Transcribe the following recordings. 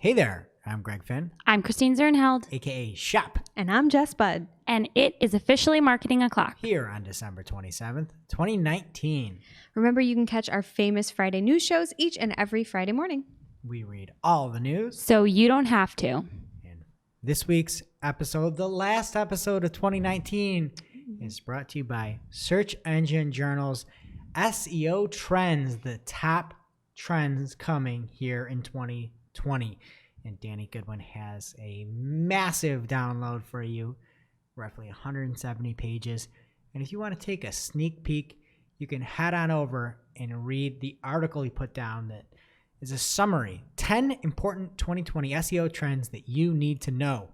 Hey there, I'm Greg Finn, I'm Christine Zernheld, aka Shop, And I'm Jess Budd. and it is officially Marketing O'Clock. here on December 27th, 2019. Remember, you can catch our famous Friday news shows each and every Friday morning. We read all the news. So you don't have to. And this week's episode, the last episode of 2019, is brought to you by Search Engine Journal's SEO Trends, the top trends coming here in 2020. And Danny Goodwin has a massive download for you, roughly 170 pages. And if you want to take a sneak peek, you can head on over and read the article he put down that is a summary, 10 important 2020 SEO trends that you need to know.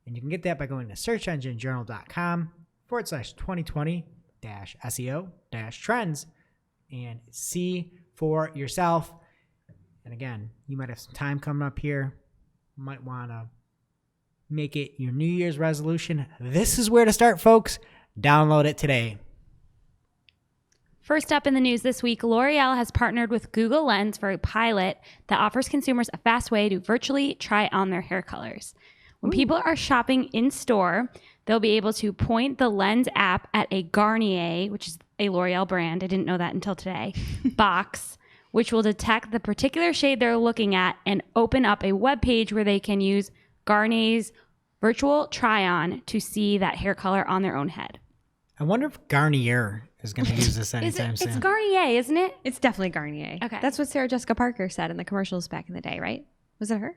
And you can get that by going to searchenginejournal.com/2020-SEO-trends and see for yourself. And again, you might have some time coming up here. Might want to make it your New Year's resolution. This is where to start, folks. Download it today. First up in the news this week, L'Oreal has partnered with Google Lens for a pilot that offers consumers a fast way to virtually try on their hair colors. When people are shopping in store, they'll be able to point the Lens app at a Garnier, which is a L'Oreal brand, I didn't know that until today, box, which will detect the particular shade they're looking at and open up a web page where they can use Garnier's virtual try-on to see that hair color on their own head. I wonder if Garnier is going to use this anytime soon. It's Garnier, isn't it? It's definitely Garnier. Okay. That's what Sarah Jessica Parker said in the commercials back in the day, right? Was it her?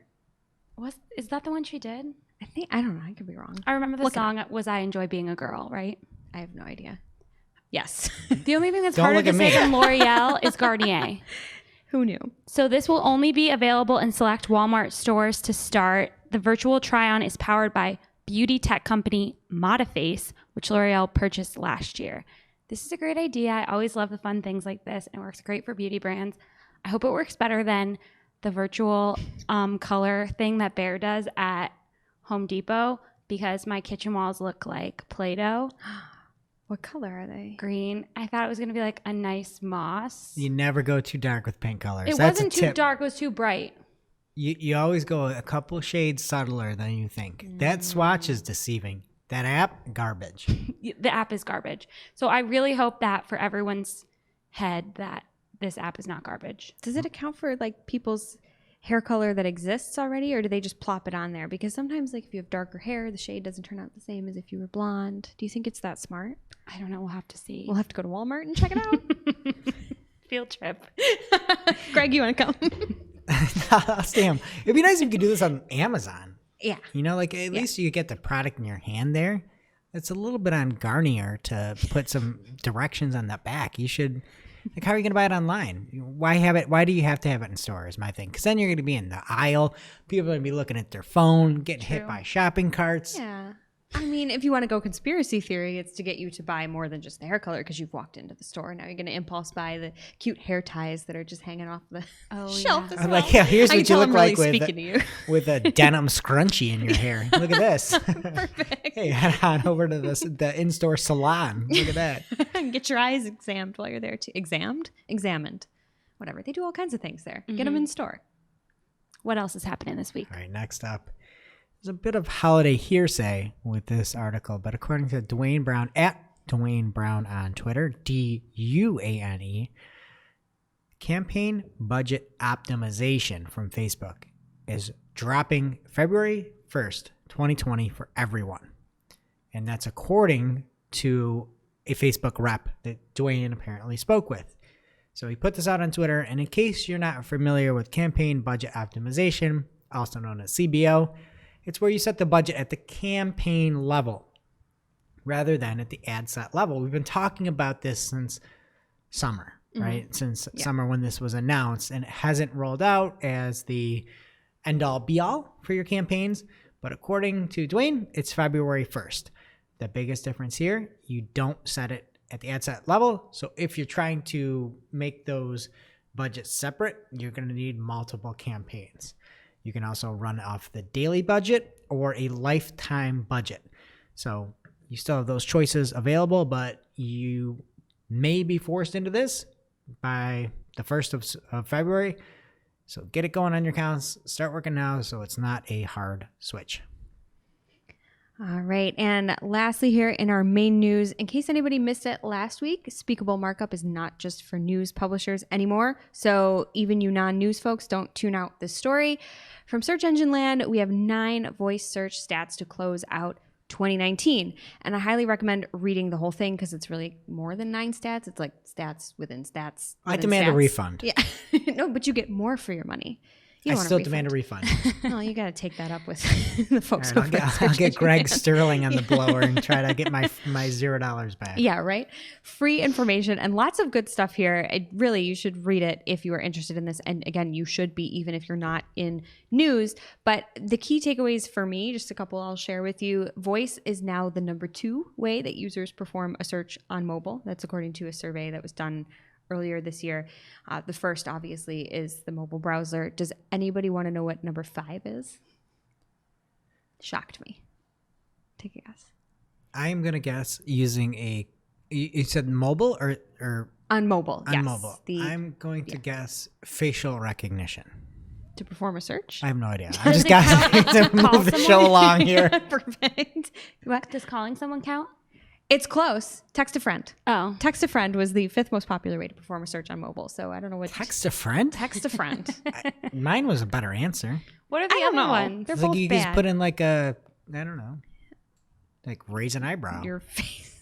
Is that the one she did? I don't know. I could be wrong. I remember the Look it song was I Enjoy Being a Girl, right? I have no idea. Yes. The only thing that's Don't harder look to at say me. than L'Oreal is Garnier. Who knew? So this will only be available in select Walmart stores to start. The virtual try-on is powered by beauty tech company Modiface, which L'Oreal purchased last year. This is a great idea. I always love the fun things like this, and it works great for beauty brands. I hope it works better than the virtual color thing that Bear does at Home Depot, because my kitchen walls look like Play-Doh. What color are they? Green. I thought it was going to be like a nice moss. You never go too dark with paint colors. It That's wasn't a too tip. dark. It was too bright. You always go a couple shades subtler than you think. That swatch is deceiving. That app, garbage. The app is garbage. So I really hope that for everyone's head that this app is not garbage. Does it account for like people's hair color that exists already, or do they just plop it on there? Because sometimes, like, if you have darker hair, the shade doesn't turn out the same as if you were blonde. Do you think it's that smart? I don't know. We'll have to see. We'll have to go to Walmart and check it out. Field trip. Greg, you want to come? Damn. It'd be nice if you could do this on Amazon. Yeah. You know, like at least you get the product in your hand there. It's a little bit on Garnier to put some directions on the back. You should, like, how are you going to buy it online? Why have it? Why do you have to have it in store is my thing. Because then you're going to be in the aisle. People are going to be looking at their phone, getting hit by shopping carts. Yeah. I mean, if you want to go conspiracy theory, it's to get you to buy more than just the hair color because you've walked into the store. Now you're going to impulse buy the cute hair ties that are just hanging off the shelf as well. Like, yeah, here's I what can you tell look I'm like really speaking to you. with a denim scrunchie in your hair. Look at this. Perfect. Hey, head on over to the in-store salon. Look at that. Get your eyes examined while you're there too. Examined. Whatever. They do all kinds of things there. Get them in store. What else is happening this week? All right, next up. There's a bit of holiday hearsay with this article, but according to Dwayne Brown, at Dwayne Brown on Twitter, DUANE, campaign budget optimization from Facebook is dropping February 1st, 2020 for everyone. And that's according to a Facebook rep that Dwayne apparently spoke with. So he put this out on Twitter, and in case you're not familiar with campaign budget optimization, also known as CBO, it's where you set the budget at the campaign level rather than at the ad set level. We've been talking about this since summer, right? Since summer when this was announced, and it hasn't rolled out as the end-all be-all for your campaigns. But according to Dwayne, it's February 1st. The biggest difference here, you don't set it at the ad set level. So if you're trying to make those budgets separate, you're going to need multiple campaigns. You can also run off the daily budget or a lifetime budget. So you still have those choices available, but you may be forced into this by the 1st of February. So get it going on your accounts. Start working now so it's not a hard switch. All right. And lastly, here in our main news, in case anybody missed it last week, speakable markup is not just for news publishers anymore. So even you non-news folks, don't tune out this story. From Search Engine Land, we have 9 voice search stats to close out 2019. And I highly recommend reading the whole thing because it's really more than 9 stats. It's like stats within stats. I demand a refund. Yeah. No, but you get more for your money. I still demand a refund. Well, you got to take that up with the folks. Right, I'll get Greg Sterling on the blower and try to get my $0 back. Yeah, right. Free information and lots of good stuff here. Really, you should read it if you are interested in this. And again, you should be even if you're not in news. But the key takeaways for me, just a couple I'll share with you. Voice is now the number 2 way that users perform a search on mobile. That's according to a survey that was done earlier this year. The first, obviously, is the mobile browser. Does anybody want to know what number 5 is? Shocked me. Take a guess. I'm going to guess using you said mobile or on mobile, on yes. mobile. I'm going to guess facial recognition. To perform a search? I have no idea. I'm just guessing to move the show along here. Perfect. What? Does calling someone count? It's close. Text a friend. Oh. Text a friend was the 5th most popular way to perform a search on mobile. So I don't know what. Text a friend? Text a friend. Mine was a better answer. What are the other ones? They're It's both like you bad. just put in like I don't know, like raise an eyebrow. Your face.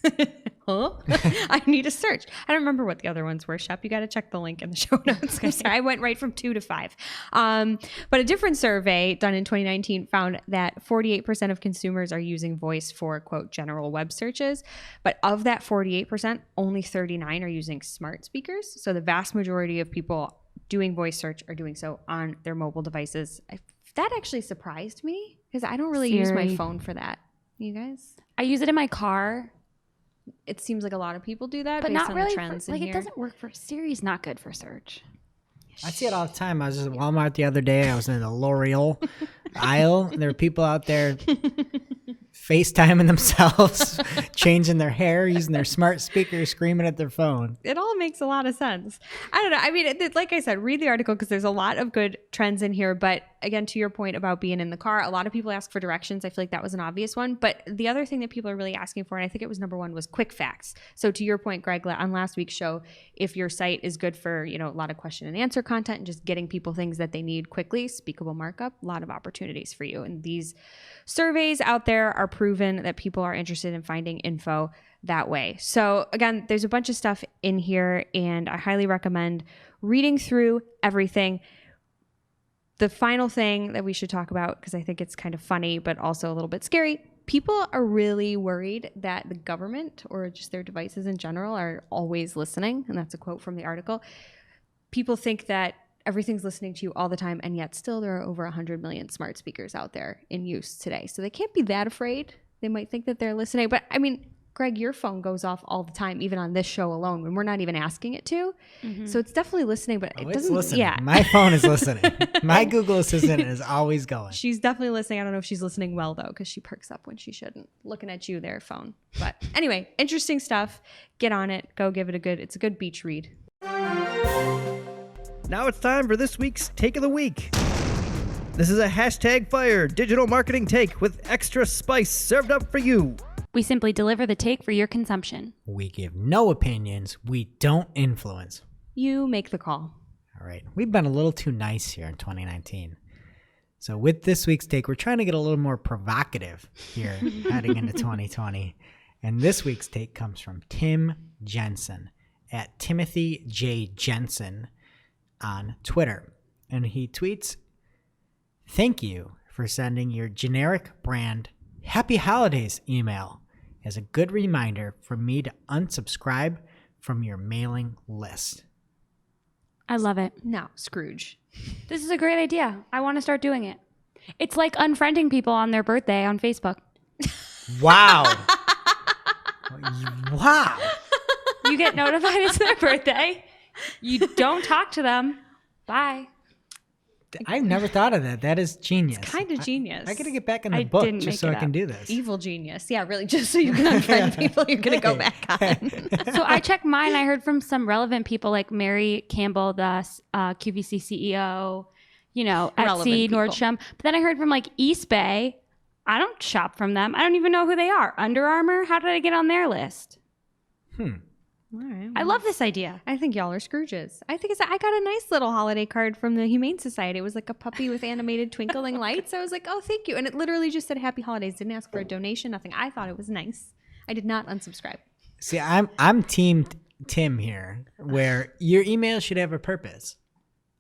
Huh? I need a search. I don't remember what the other ones were, Shep. You got to check the link in the show notes. I'm sorry, I went right from 2 to 5. But a different survey done in 2019 found that 48% of consumers are using voice for, quote, general web searches. But of that 48%, only 39 are using smart speakers. So the vast majority of people doing voice search are doing so on their mobile devices. That actually surprised me because I don't really use my Siri. phone for that. You guys? I use it in my car, It seems like a lot of people do that, but based not on really. the trends in Like here. it doesn't work for Siri's not good for search. I see it all the time. I was just at Walmart the other day. I was in the L'Oreal aisle. And there were people out there FaceTiming themselves, changing their hair, using their smart speakers, screaming at their phone. It all makes a lot of sense. I don't know. I mean, like I said, read the article because there's a lot of good trends in here. But again, to your point about being in the car, a lot of people ask for directions. I feel like that was an obvious one. But the other thing that people are really asking for, and I think it was number 1, was quick facts. So to your point, Greg, on last week's show, if your site is good for, a lot of question and answer content and just getting people things that they need quickly, speakable markup, a lot of opportunities for you. And these surveys out there are proven that people are interested in finding info that way. So again, there's a bunch of stuff in here and I highly recommend reading through everything. The final thing that we should talk about, because I think it's kind of funny, but also a little bit scary. People are really worried that the government or just their devices in general are always listening. And that's a quote from the article. People think that everything's listening to you all the time, and yet still there are over 100 million smart speakers out there in use today. So they can't be that afraid. They might think that they're listening. But I mean, Greg, your phone goes off all the time, even on this show alone, when we're not even asking it to. Mm-hmm. So it's definitely listening, but it doesn't. Listening. Yeah, My phone is listening. My Google Assistant is always going. She's definitely listening. I don't know if she's listening well, though, because she perks up when she shouldn't. Looking at you there, phone. But anyway, interesting stuff. Get on it. Go give it it's a good beach read. Now it's time for this week's Take of the Week. This is a #fire digital marketing take with extra spice served up for you. We simply deliver the take for your consumption. We give no opinions. We don't influence. You make the call. All right. We've been a little too nice here in 2019. So with this week's take, we're trying to get a little more provocative here heading into 2020. And this week's take comes from Tim Jensen at Timothy J. Jensen on Twitter. And he tweets, "Thank you for sending your generic brand Happy Holidays email as a good reminder for me to unsubscribe from your mailing list." I love it. Now, Scrooge. This is a great idea. I want to start doing it. It's like unfriending people on their birthday on Facebook. Wow. Wow. You get notified it's their birthday. You don't talk to them. Bye. I've never thought of that. That is genius. Kind of genius. I got to get back in the I book didn't just make so it I can up. do this. Evil genius. Yeah, really, just so you can unfriend people you're going to go back on. So I checked mine. I heard from some relevant people like Mary Campbell, the QVC CEO, Etsy, Relevant people. Nordstrom. But then I heard from like East Bay. I don't shop from them. I don't even know who they are. Under Armour? How did I get on their list? All right. I love this idea. I think y'all are Scrooges. I got a nice little holiday card from the Humane Society. It was like a puppy with animated twinkling lights. I was like, oh, thank you. And it literally just said Happy Holidays. Didn't ask for a donation, nothing. I thought it was nice. I did not unsubscribe. See, I'm team Tim here, where your email should have a purpose.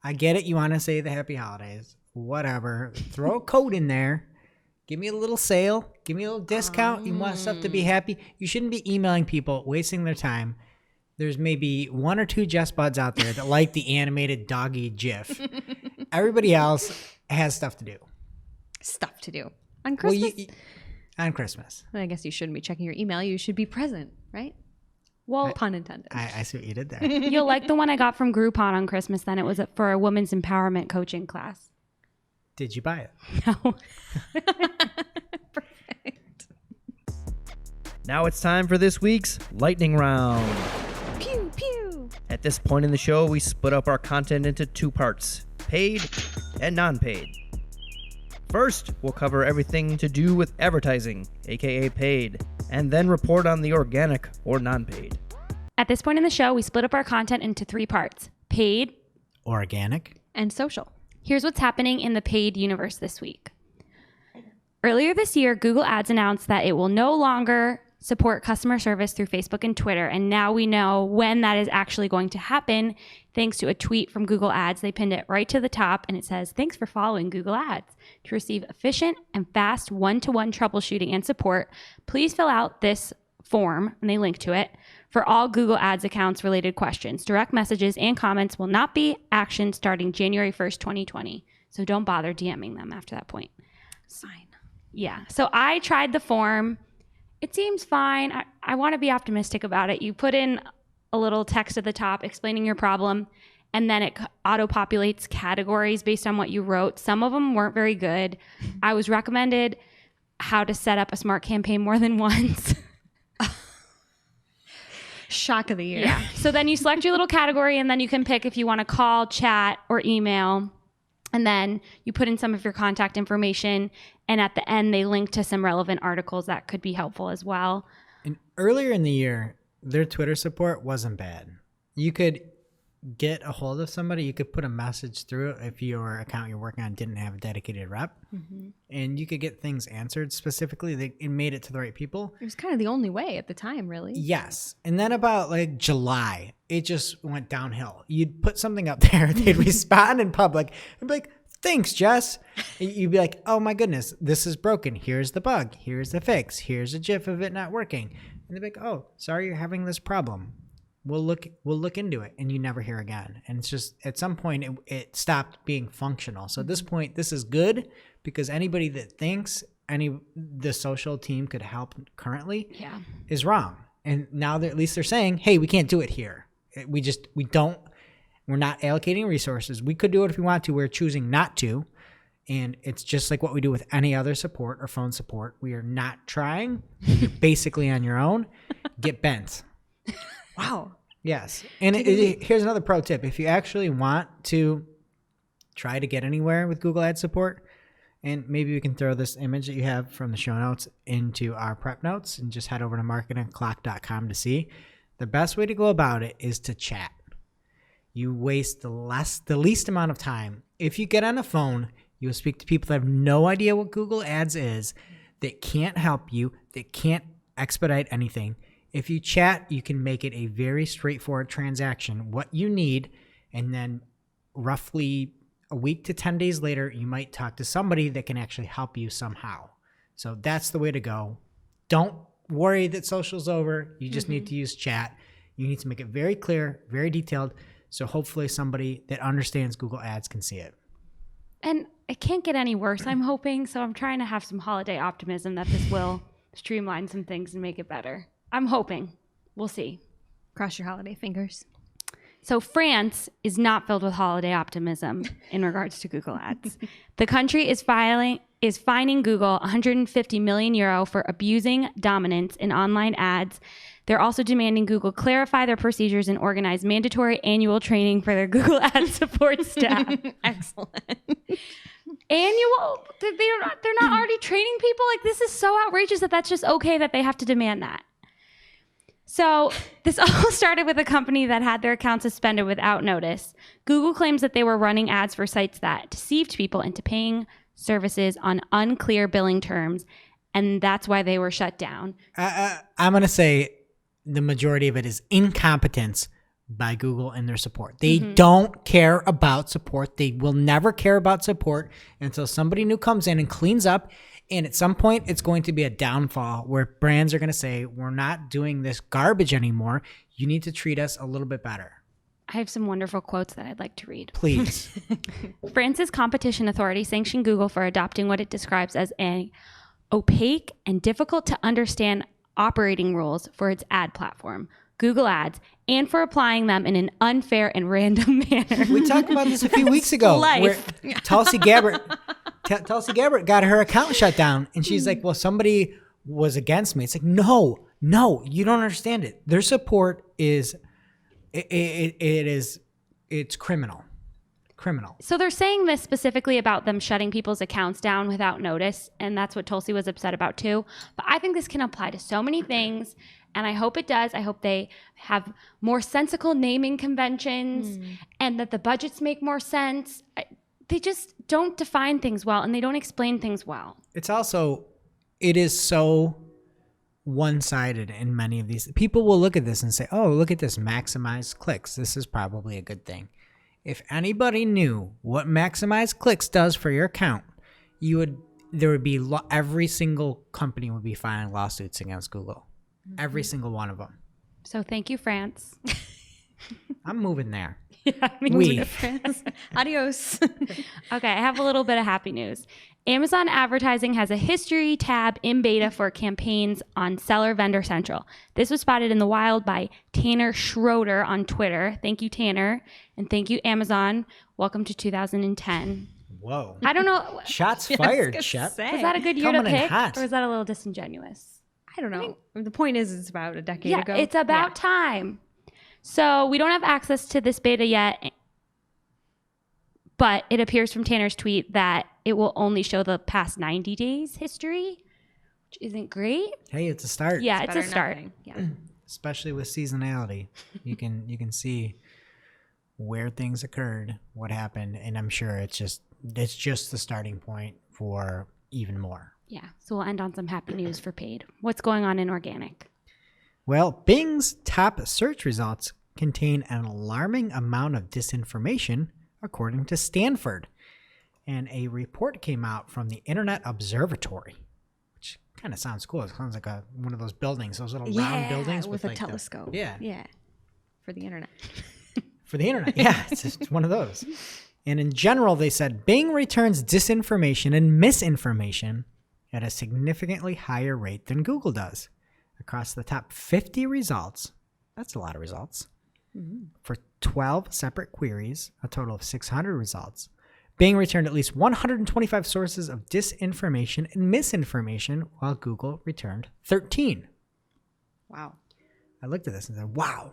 I get it. You want to say the Happy Holidays, whatever. Throw a code in there. Give me a little sale. Give me a little discount. You want stuff to be happy. You shouldn't be emailing people, wasting their time. There's maybe one or two Jess Buds out there that like the animated doggy GIF. Everybody else has stuff to do. Stuff to do. On Christmas? On Christmas. I guess you shouldn't be checking your email. You should be present, right? Well, pun intended. I see what you did there. you'll like the one I got from Groupon on Christmas. Then it was for a women's empowerment coaching class. Did you buy it? No. Perfect. Now it's time for this week's lightning round. Pew, pew. At this point in the show, we split up our content into two parts, paid and non-paid. First, we'll cover everything to do with advertising, aka paid, and then report on the organic or non-paid. At this point in the show, we split up our content into three parts: paid, Organic. And social. Here's what's happening in the paid universe this week. Earlier this year, Google Ads announced that it will no longer support customer service through Facebook and Twitter. And now we know when that is actually going to happen thanks to a tweet from Google Ads. They pinned it right to the top and it says, "Thanks for following Google Ads. To receive efficient and fast one-to-one troubleshooting and support, please fill out this form," and they link to it, "for all Google Ads accounts related questions. Direct messages and comments will not be actioned starting January 1st, 2020. So don't bother DMing them after that point." Fine. Yeah. So I tried the form. It seems fine. I want to be optimistic about it. You put in a little text at the top explaining your problem, and then it auto-populates categories based on what you wrote. Some of them weren't very good. I was recommended how to set up a smart campaign more than once. Shock of the year. Yeah. So then you select your little category, and then you can pick if you want to call, chat, or email. And then you put in some of your contact information. And at the end, they link to some relevant articles that could be helpful as well. And earlier in the year, their Twitter support wasn't bad. You could get a hold of somebody. You could put a message through it if your account you're working on didn't have a dedicated rep. Mm-hmm. And you could get things answered specifically. It made it to the right people. It was kind of the only way at the time, really. Yes. And then about like July, it just went downhill. You'd put something up there, they'd respond in public and be like, "Thanks, Jess." And you'd be like, "Oh my goodness, this is broken. Here's the bug. Here's the fix. Here's a GIF of it not working." And they'd be like, "Oh, sorry you're having this problem. We'll look into it," and you never hear again. And it's just at some point it stopped being functional. So at this point, this is good because anybody that thinks the social team could help currently is wrong. And now at least they're saying, "Hey, we can't do it here. We're not allocating resources. We could do it if we want to. We're choosing not to." And it's just like what we do with any other support or phone support. We are not trying. You're basically on your own. Get bent. Wow. Yes. And here's another pro tip. If you actually want to try to get anywhere with Google Ads support, and maybe we can throw this image that you have from the show notes into our prep notes and just head over to marketingclock.com to see. The best way to go about it is to chat. You waste the least amount of time. If you get on a phone, you'll speak to people that have no idea what Google Ads is, that can't help you, that can't expedite anything. If you chat, you can make it a very straightforward transaction, what you need, and then roughly a week to 10 days later, you might talk to somebody that can actually help you somehow. So that's the way to go. Don't worry that social's over. You just need to use chat. You need to make it very clear, very detailed, so hopefully somebody that understands Google Ads can see it. And it can't get any worse, I'm hoping. So I'm trying to have some holiday optimism that this will streamline some things and make it better. I'm hoping. We'll see. Cross your holiday fingers. So France is not filled with holiday optimism in regards to Google Ads. The country is fining Google 150 million euro for abusing dominance in online ads They're also demanding Google clarify their procedures and organize mandatory annual training for their Google Ad support staff. Excellent. Annual? They're not already training people? Like, this is so outrageous that that's just okay that they have to demand that. So this all started with a company that had their account suspended without notice. Google claims that they were running ads for sites that deceived people into paying services on unclear billing terms, and that's why they were shut down. I'm going to say the majority of it is incompetence by Google and their support. They don't care about support. They will never care about support until somebody new comes in and cleans up. And at some point, it's going to be a downfall where brands are going to say, we're not doing this garbage anymore. You need to treat us a little bit better. I have some wonderful quotes that I'd like to read. Please. France's competition authority sanctioned Google for adopting what it describes as an opaque and difficult to understand operating rules for its ad platform, Google Ads, and for applying them in an unfair and random manner. We talked about this a few weeks ago. life. Where Tulsi Gabbard got her account shut down, and she's like, well, somebody was against me. It's like, no, you don't understand it. Their support is, it's criminal. So they're saying this specifically about them shutting people's accounts down without notice, and that's what Tulsi was upset about too. But I think this can apply to so many things, and I hope it does. I hope they have more sensical naming conventions and that the budgets make more sense. They just don't define things well, and they don't explain things well. It is so one-sided in many of these. People will look at this and say, oh, look at this, maximize clicks. This is probably a good thing. If anybody knew what maximize clicks does for your account, every single company would be filing lawsuits against Google. Every single one of them. So thank you, France. I'm moving there. Yeah, France. Adios. Okay, I have a little bit of happy news. Amazon Advertising has a history tab in beta for campaigns on Seller Vendor Central. This was spotted in the wild by Tanner Schroeder on Twitter. Thank you, Tanner. And thank you, Amazon. Welcome to 2010. Whoa. I don't know. Shots fired, Shep. Was that a good year Coming to in pick? hot. Or was that a little disingenuous? I don't know. The point is, it's about a decade ago. It's about time. So we don't have access to this beta yet, but it appears from Tanner's tweet that it will only show the past 90 days history, which isn't great. Hey, it's a start. Yeah, it's a start. Yeah. Especially with seasonality. You can see where things occurred, what happened, and I'm sure it's just the starting point for even more. Yeah, so we'll end on some happy news for paid. What's going on in organic? Well, Bing's top search results contain an alarming amount of disinformation, according to Stanford. And a report came out from the Internet Observatory, which kind of sounds cool. It sounds like one of those buildings, those little round buildings with with a telescope. Yeah. For the internet. For the internet, yeah. It's just one of those. And in general, they said Bing returns disinformation and misinformation at a significantly higher rate than Google does. Across the top 50 results, that's a lot of results, for 12 separate queries, a total of 600 results, Bing returned at least 125 sources of disinformation and misinformation, while Google returned 13. Wow. I looked at this and said, wow,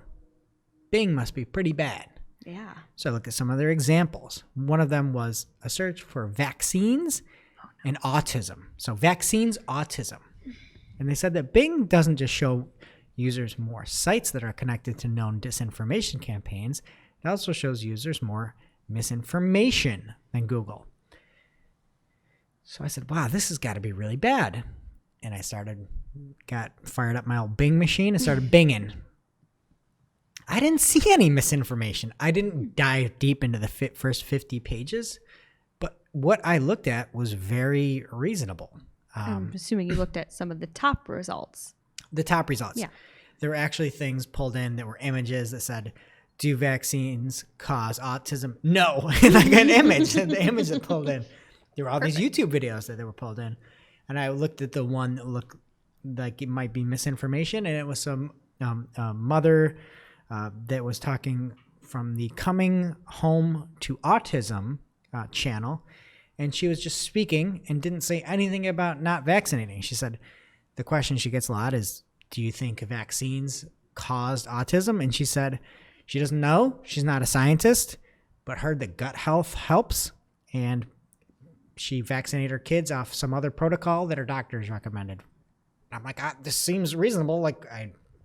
Bing must be pretty bad. Yeah. So I looked at some of their examples. One of them was a search for vaccines and autism. So vaccines, autism. And they said that Bing doesn't just show users more sites that are connected to known disinformation campaigns. It also shows users more misinformation than Google. So I said, wow, this has got to be really bad. And I got fired up my old Bing machine and started binging. I didn't see any misinformation. I didn't dive deep into the first 50 pages, but what I looked at was very reasonable. I'm assuming you looked at some of the top results. The top results. Yeah. There were actually things pulled in that were images that said, do vaccines cause autism? No. Like an image, the image that pulled in. There were all these YouTube videos that they were pulled in. And I looked at the one that looked like it might be misinformation. And it was some mother that was talking from the Coming Home to Autism channel. And she was just speaking and didn't say anything about not vaccinating. She said the question she gets a lot is, do you think vaccines caused autism? And she said she doesn't know. She's not a scientist, but heard that gut health helps. And she vaccinated her kids off some other protocol that her doctors recommended. I'm like, this seems reasonable. Like,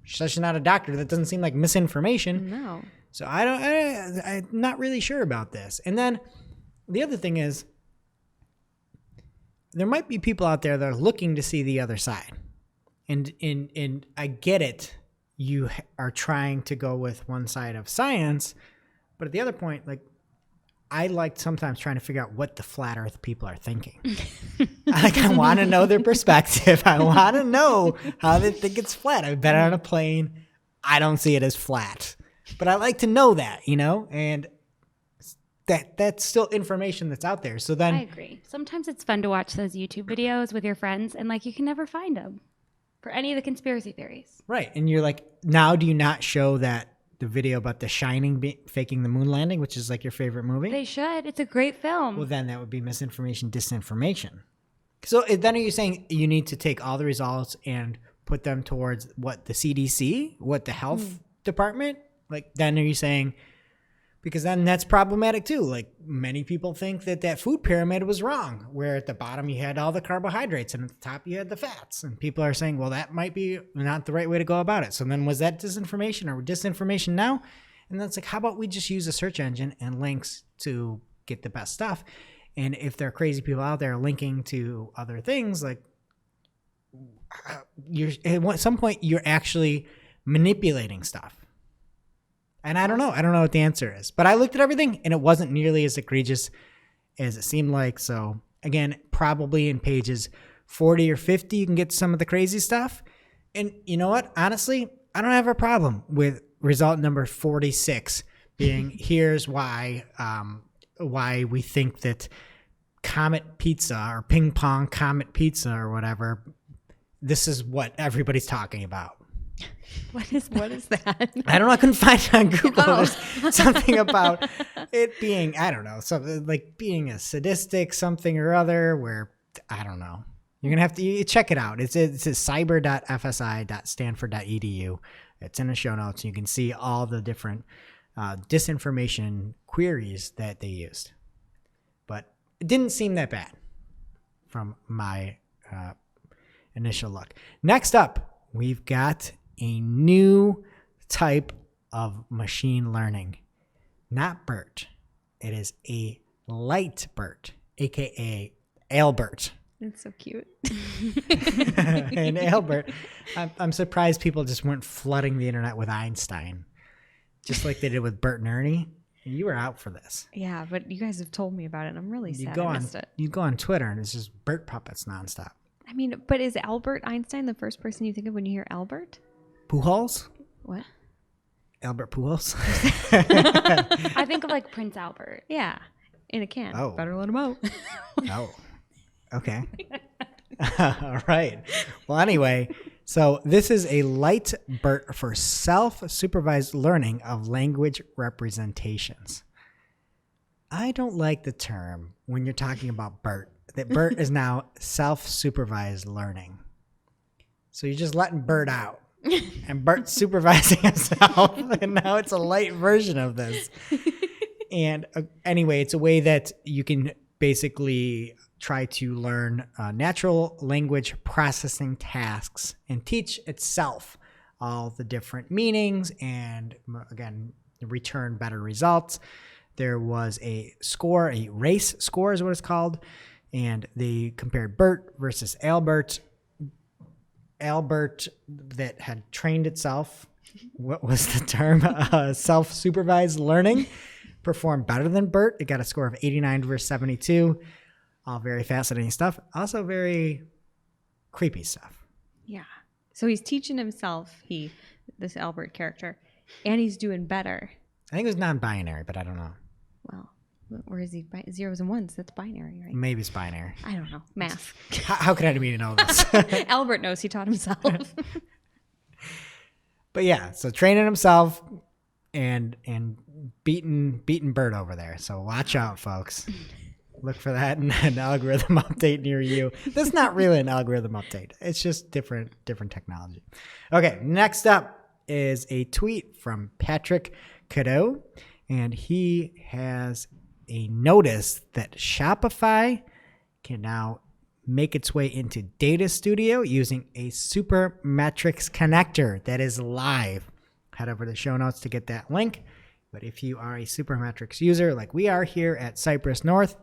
she says she's not a doctor. That doesn't seem like misinformation. No. So I'm not really sure about this. And then the other thing is, there might be people out there that are looking to see the other side. And I get it. You are trying to go with one side of science, but at the other point, like, I like sometimes trying to figure out what the flat earth people are thinking. I want to know their perspective. I want to know how they think it's flat. I've been on a plane. I don't see it as flat, but I like to know that, and that's still information that's out there. So then I agree. Sometimes it's fun to watch those YouTube videos with your friends, and like you can never find them for any of the conspiracy theories. Right. And you're like, now do you not show the video about The Shining faking the moon landing, which is like your favorite movie? They should. It's a great film. Well, then that would be misinformation, disinformation. So then are you saying you need to take all the results and put them towards what the CDC, what the health department? Like, then are you saying, because then that's problematic too. Like, many people think that food pyramid was wrong, where at the bottom you had all the carbohydrates and at the top you had the fats. And people are saying, well, that might be not the right way to go about it. So then was that disinformation or disinformation now? And then it's like, how about we just use a search engine and links to get the best stuff? And if there are crazy people out there linking to other things, like, at some point you're actually manipulating stuff. And I don't know what the answer is, but I looked at everything and it wasn't nearly as egregious as it seemed like. So again, probably in pages 40 or 50, you can get some of the crazy stuff. And you know what? Honestly, I don't have a problem with result number 46 being here's why we think that Comet Pizza or Ping Pong Comet Pizza or whatever, this is what everybody's talking about. What is that? I don't know. I couldn't find it on Google. There's something about it being, I don't know, something like being a sadistic something or other where, I don't know. You're going to have to check it out. It's cyber.fsi.stanford.edu. It's in the show notes. You can see all the different disinformation queries that they used. But it didn't seem that bad from my initial look. Next up, we've got a new type of machine learning. Not BERT. It is a light BERT, aka Albert. It's so cute. And Albert, I'm surprised people just weren't flooding the internet with Einstein, just like they did with Bert and Ernie. You were out for this. Yeah, but you guys have told me about it, and I'm really sad I missed it. You go on Twitter, and it's just Bert puppets nonstop. I mean, but is Albert Einstein the first person you think of when you hear Albert? Pujols? What? Albert Pujols? I think of like Prince Albert. Yeah, in a can. Oh. Better let him out. Oh, okay. All right. Well, anyway, so this is a light BERT for self-supervised learning of language representations. I don't like the term when you're talking about BERT, that BERT is now self-supervised learning. So you're just letting BERT out. And Bert's supervising himself, and now it's a light version of this. And anyway, it's a way that you can basically try to learn natural language processing tasks and teach itself all the different meanings and, again, return better results. There was a score, a race score is what it's called, and they compared Bert versus Albert. Albert that had trained itself, what was the term? Self-supervised learning, performed better than Bert. It got a score of 89 versus 72. All very fascinating stuff. Also very creepy stuff. Yeah. So he's teaching himself, this Albert character, and he's doing better. I think it was non-binary, but I don't know. Well, where is he? Zeros and ones. That's binary, right? Maybe it's binary. I don't know. Math. How could I be to know this? Albert knows. He taught himself. But yeah, so training himself and beating Bert over there. So watch out, folks. look for that in an algorithm update near you. That's not really an algorithm update. It's just different technology. Okay, next up is a tweet from Patrick Cadeau, and he has a notice that Shopify can now make its way into Data Studio using a Supermetrics connector that is live. Head over to the show notes to get that link. But if you are a Supermetrics user like we are here at Cypress North,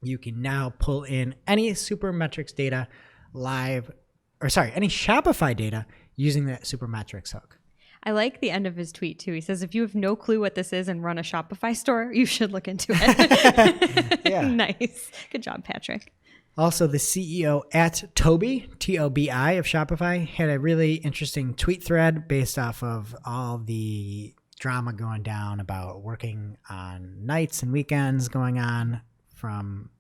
you can now pull in any Supermetrics data any Shopify data using that Supermetrics hook. I like the end of his tweet too. He says, if you have no clue what this is and run a Shopify store, you should look into it. Yeah. Nice. Good job, Patrick. Also, the CEO at Toby, T-O-B-I of Shopify, had a really interesting tweet thread based off of all the drama going down about working on nights and weekends going on from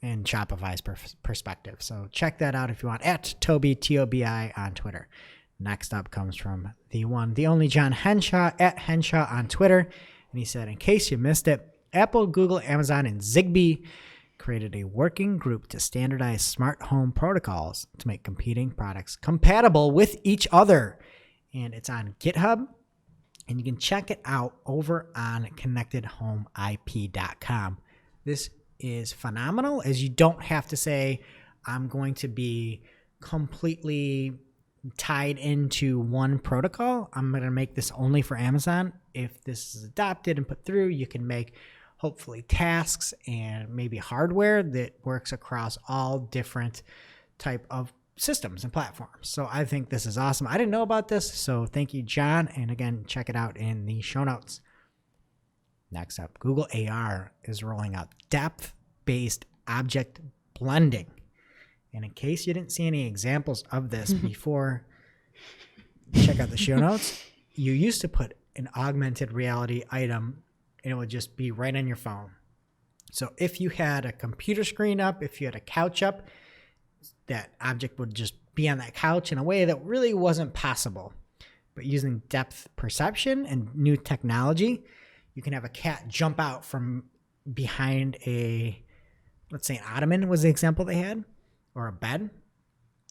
in Shopify's perspective. So check that out if you want, at Toby, T-O-B-I on Twitter. Next up comes from the one, the only John Henshaw, at Henshaw on Twitter. And he said, in case you missed it, Apple, Google, Amazon, and Zigbee created a working group to standardize smart home protocols to make competing products compatible with each other. And it's on GitHub. And you can check it out over on connectedhomeip.com. This is phenomenal, as you don't have to say, I'm going to be completely tied into one protocol. I'm going to make this only for Amazon. If this is adopted and put through, you can make hopefully tasks and maybe hardware that works across all different type of systems and platforms. So I think this is awesome. I didn't know about this, so thank you, John. And again, check it out in the show notes. Next up, Google AR is rolling out depth-based object blending. And in case you didn't see any examples of this before, check out the show notes. You used to put an augmented reality item and it would just be right on your phone. So if you had a computer screen up, if you had a couch up, that object would just be on that couch in a way that really wasn't possible. But using depth perception and new technology, you can have a cat jump out from behind let's say an ottoman was the example they had, or a bed.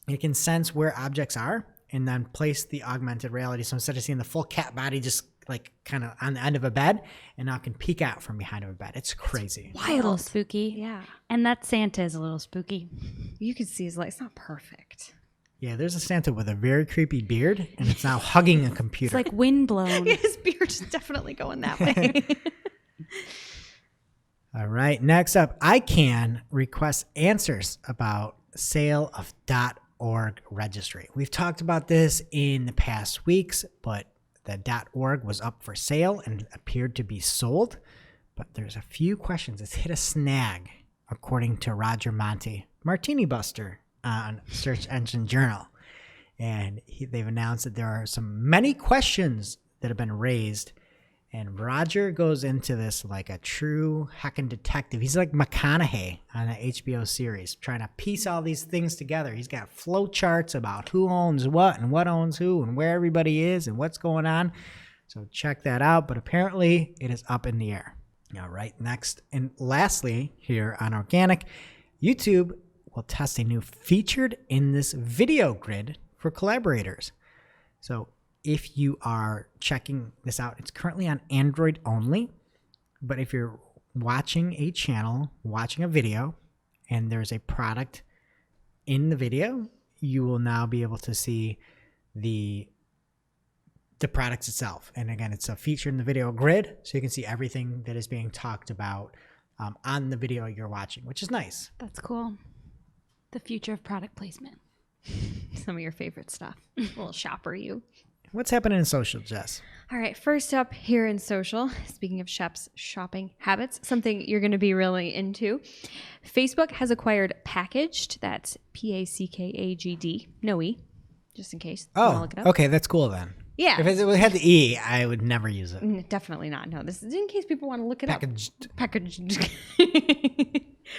It can sense where objects are and then place the augmented reality. So instead of seeing the full cat body just like kind of on the end of a bed, and now it can peek out from behind of a bed. It's crazy. It's a little spooky. Yeah. And that Santa is a little spooky. You can see his light. It's not perfect. Yeah, there's a Santa with a very creepy beard, and it's now hugging a computer. It's like windblown. Yeah, his beard is definitely going that way. All right, next up, ICANN requests answers about sale of .org registry. We've talked about this in the past weeks, but the .org was up for sale and appeared to be sold. But there's a few questions. It's hit a snag, according to Roger Monti, Martini Buster on Search Engine Journal. And they've announced that there are many questions that have been raised. And Roger goes into this like a true heckin' detective. He's like McConaughey on an HBO series, trying to piece all these things together. He's got flow charts about who owns what and what owns who and where everybody is and what's going on. So check that out. But apparently it is up in the air. All right, next and lastly here on Organic, YouTube will test a new featured in this video grid for collaborators. So if you are checking this out, it's currently on Android only. But if you're watching a channel, watching a video, and there's a product in the video, you will now be able to see the product itself. And again, it's a feature in the video grid, so you can see everything that is being talked about on the video you're watching, which is nice. That's cool. The future of product placement. Some of your favorite stuff. A little shopper you. What's happening in social, Jess? All right, first up here in social, speaking of Shep's shopping habits, something you're going to be really into. Facebook has acquired Packaged, that's Packagd, no E, just in case. You wanna look it up. Okay, that's cool then. Yeah. If it had the E, I would never use it. Definitely not. No, this is in case people want to look it Packaged. up. Packaged.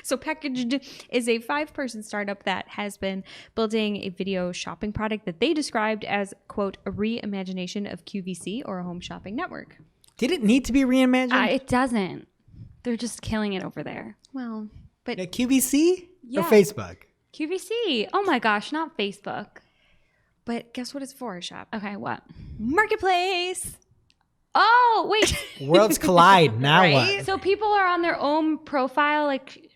So Packaged is a 5-person startup that has been building a video shopping product that they described as, quote, a reimagination of QVC or a home shopping network. Did it need to be reimagined? It doesn't. They're just killing it over there. Well, But Yeah, QVC Yeah. or Facebook? QVC. Oh my gosh, not Facebook. guess what it's for, Shop? Okay, what? Marketplace. Oh, wait. Worlds collide. Now Right? what? So people are on their own profile, like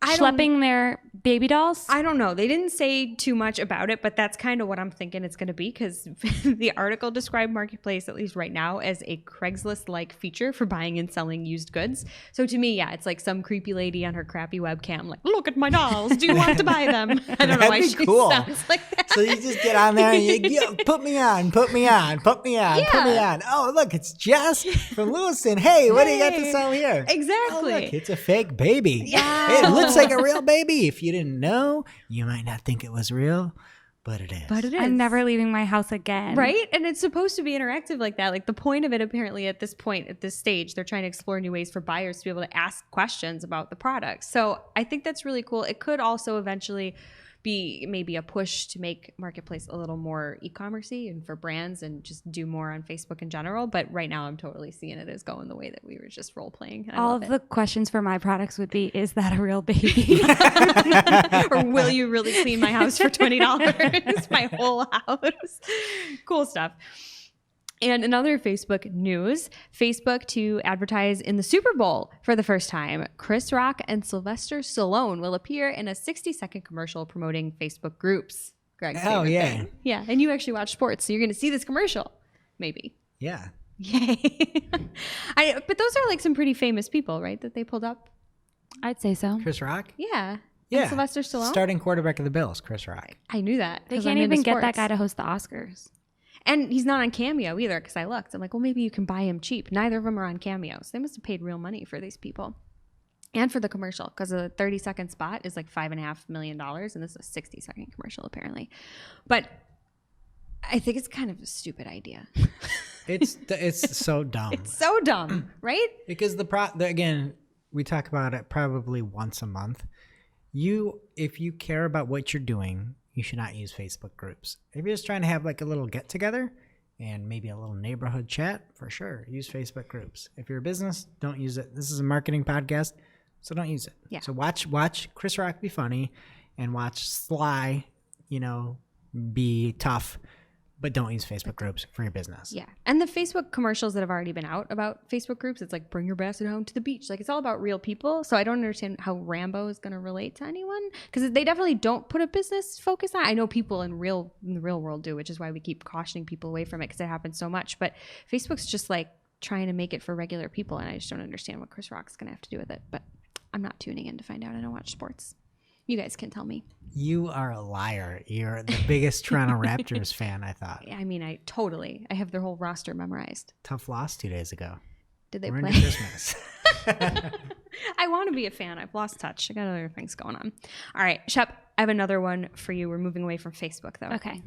I don't- schlepping their baby dolls? I don't know. They didn't say too much about it, but that's kind of what I'm thinking it's going to be because the article described Marketplace, at least right now, as a Craigslist-like feature for buying and selling used goods. So to me, yeah, it's like some creepy lady on her crappy webcam, like, look at my dolls. Do you want to buy them? I don't know why That'd be she cool. sounds like that. So you just get on there and you put me on, put me on, put me on, put me on. Oh, look, it's Jess from Lewiston. Hey, what do you got to Hey. sell here? Exactly. Oh, look, it's a fake baby. Yeah. It looks like a real baby. If you didn't know, you might not think it was real, but it is. But it is. I'm never leaving my house again. Right? And it's supposed to be interactive like that. Like the point of it, apparently, at this point, at this stage, they're trying to explore new ways for buyers to be able to ask questions about the product. So I think that's really cool. It could also eventually be maybe a push to make Marketplace a little more e-commercey and for brands and just do more on Facebook in general. But right now I'm totally seeing it as going the way that we were just role playing. All of the questions for my products would be, is that a real baby? or will you really clean my house for $20? My whole house. Cool stuff. And another Facebook news, Facebook to advertise in the Super Bowl for the first time. Chris Rock and Sylvester Stallone will appear in a 60-second commercial promoting Facebook groups. Greg's Oh, favorite yeah. thing. Yeah, and you actually watch sports, so you're going to see this commercial. Maybe. Yeah. Yay. But those are like some pretty famous people, right, that they pulled up? I'd say so. Chris Rock? Yeah. Yeah. And Sylvester Stallone? Starting quarterback of the Bills, Chris Rock. I knew that. They 'cause can't I'm into even get that sports. guy to host the Oscars. And he's not on Cameo either, because I looked. I'm like, well, maybe you can buy him cheap. Neither of them are on Cameo. So they must have paid real money for these people. And for the commercial, because a 30-second spot is like $5.5 million, and this is a 60-second commercial, apparently. But I think it's kind of a stupid idea. It's so dumb. It's so dumb, right? Because again, we talk about it probably once a month. If you care about what you're doing, you should not use Facebook groups. If you're just trying to have like a little get together and maybe a little neighborhood chat, for sure, use Facebook groups. If you're a business, don't use it. This is a marketing podcast, so don't use it. Yeah. So watch Chris Rock be funny and watch Sly, be tough, but don't use Facebook groups for your business. Yeah. And the Facebook commercials that have already been out about Facebook groups, it's like, bring your basset home to the beach. Like, it's all about real people. So I don't understand how Rambo is going to relate to anyone, because they definitely don't put a business focus on it. I know people in the real world do, which is why we keep cautioning people away from it, because it happens so much. But Facebook's just like trying to make it for regular people. And I just don't understand what Chris Rock's going to have to do with it. But I'm not tuning in to find out. I don't watch sports. You guys can tell me. You are a liar. You're the biggest Toronto Raptors fan, I thought. I mean, I have their whole roster memorized. Tough loss 2 days ago. Did they We're play? into Christmas. I want to be a fan. I've lost touch. I got other things going on. All right, Shep, I have another one for you. We're moving away from Facebook, though. Okay.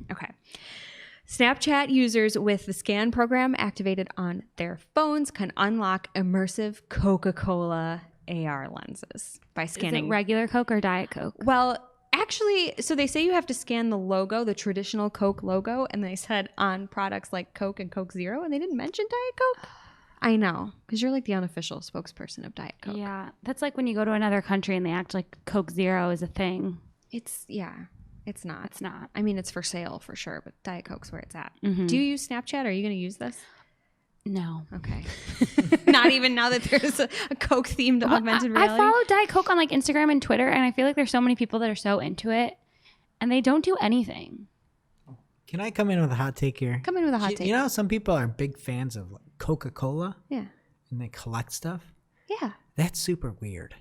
Snapchat users with the scan program activated on their phones can unlock immersive Coca-Cola AR lenses by Is scanning it regular Coke or Diet Coke? Well, actually, so they say you have to scan the logo, the traditional Coke logo, and they said on products like Coke and Coke Zero, and they didn't mention Diet Coke. I know, because you're like the unofficial spokesperson of Diet Coke. Yeah. That's like when you go to another country and they act like Coke Zero is a thing. It's not. It's not. I mean, it's for sale for sure, but Diet Coke's where it's at. Mhm. Do you use Snapchat? Are you going to use this? No. Okay. Not even now that there's a Coke themed augmented reality. I follow Diet Coke on like Instagram and Twitter, and I feel like there's so many people that are so into it, and they don't do anything. Can I come in with a hot take here? Come in with a hot take. You know, some people are big fans of Coca-Cola Yeah. and they collect stuff. Yeah. That's super weird.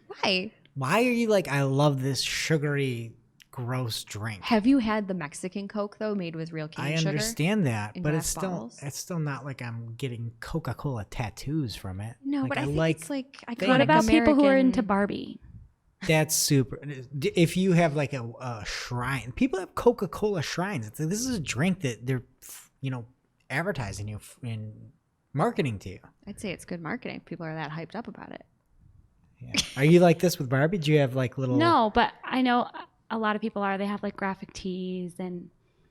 Why? Why are you like, I love this sugary, gross drink? Have you had the Mexican Coke though, made with real cane I sugar? understand that, in but glass bottles? it's still not like I'm getting Coca-Cola tattoos from it. No, Like, but I think it's like iconic What about people who are American- into Barbie? That's super. If you have like a shrine, people have Coca-Cola shrines. It's like, this is a drink that they're, advertising you and marketing to you. I'd say it's good marketing. People are that hyped up about it. Yeah. Are you like this with Barbie? Do you have like little? No, but I know a lot of people are. They have like graphic tees and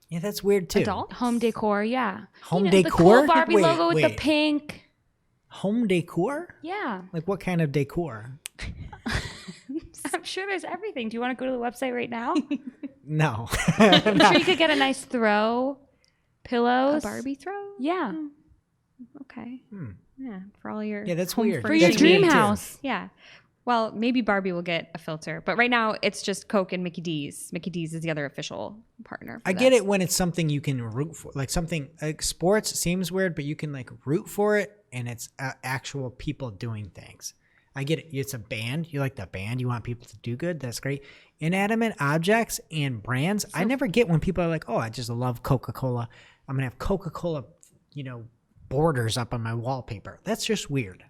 Yeah, that's weird too. Adult? home decor. Yeah. Home The decor? cool Barbie Wait, logo with the wait. pink. Home decor? Yeah. Like what kind of decor? sure there's everything. Do you want to go to the website right now? No. I'm sure you could get a nice throw, pillows. A Barbie throw? Yeah. Okay. Yeah, for all your Yeah, that's home weird. For your That's dream weird, too. house. Yeah. Well, maybe Barbie will get a filter, but right now it's just Coke and Mickey D's. Mickey D's is the other official partner. I get it when it's something you can root for, like something like sports seems weird, but you can like root for it, and it's actual people doing things. I get it. It's a band. You like the band. You want people to do good. That's great. Inanimate objects and brands. I never get when people are like, "Oh, I just love Coca-Cola. I'm gonna have Coca-Cola, borders up on my wallpaper." That's just weird.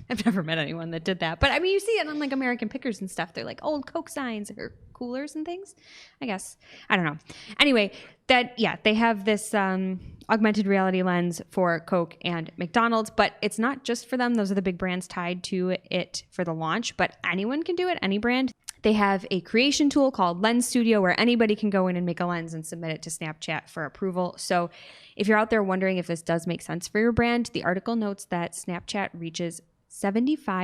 I've never met anyone that did that. But I mean, you see it on like American Pickers and stuff. They're like old Coke signs or coolers and things. I guess. I don't know. Anyway, they have this augmented reality lens for Coke and McDonald's, but it's not just for them. Those are the big brands tied to it for the launch, but anyone can do it, any brand. They have a creation tool called Lens Studio where anybody can go in and make a lens and submit it to Snapchat for approval. So if you're out there wondering if this does make sense for your brand, the article notes that Snapchat reaches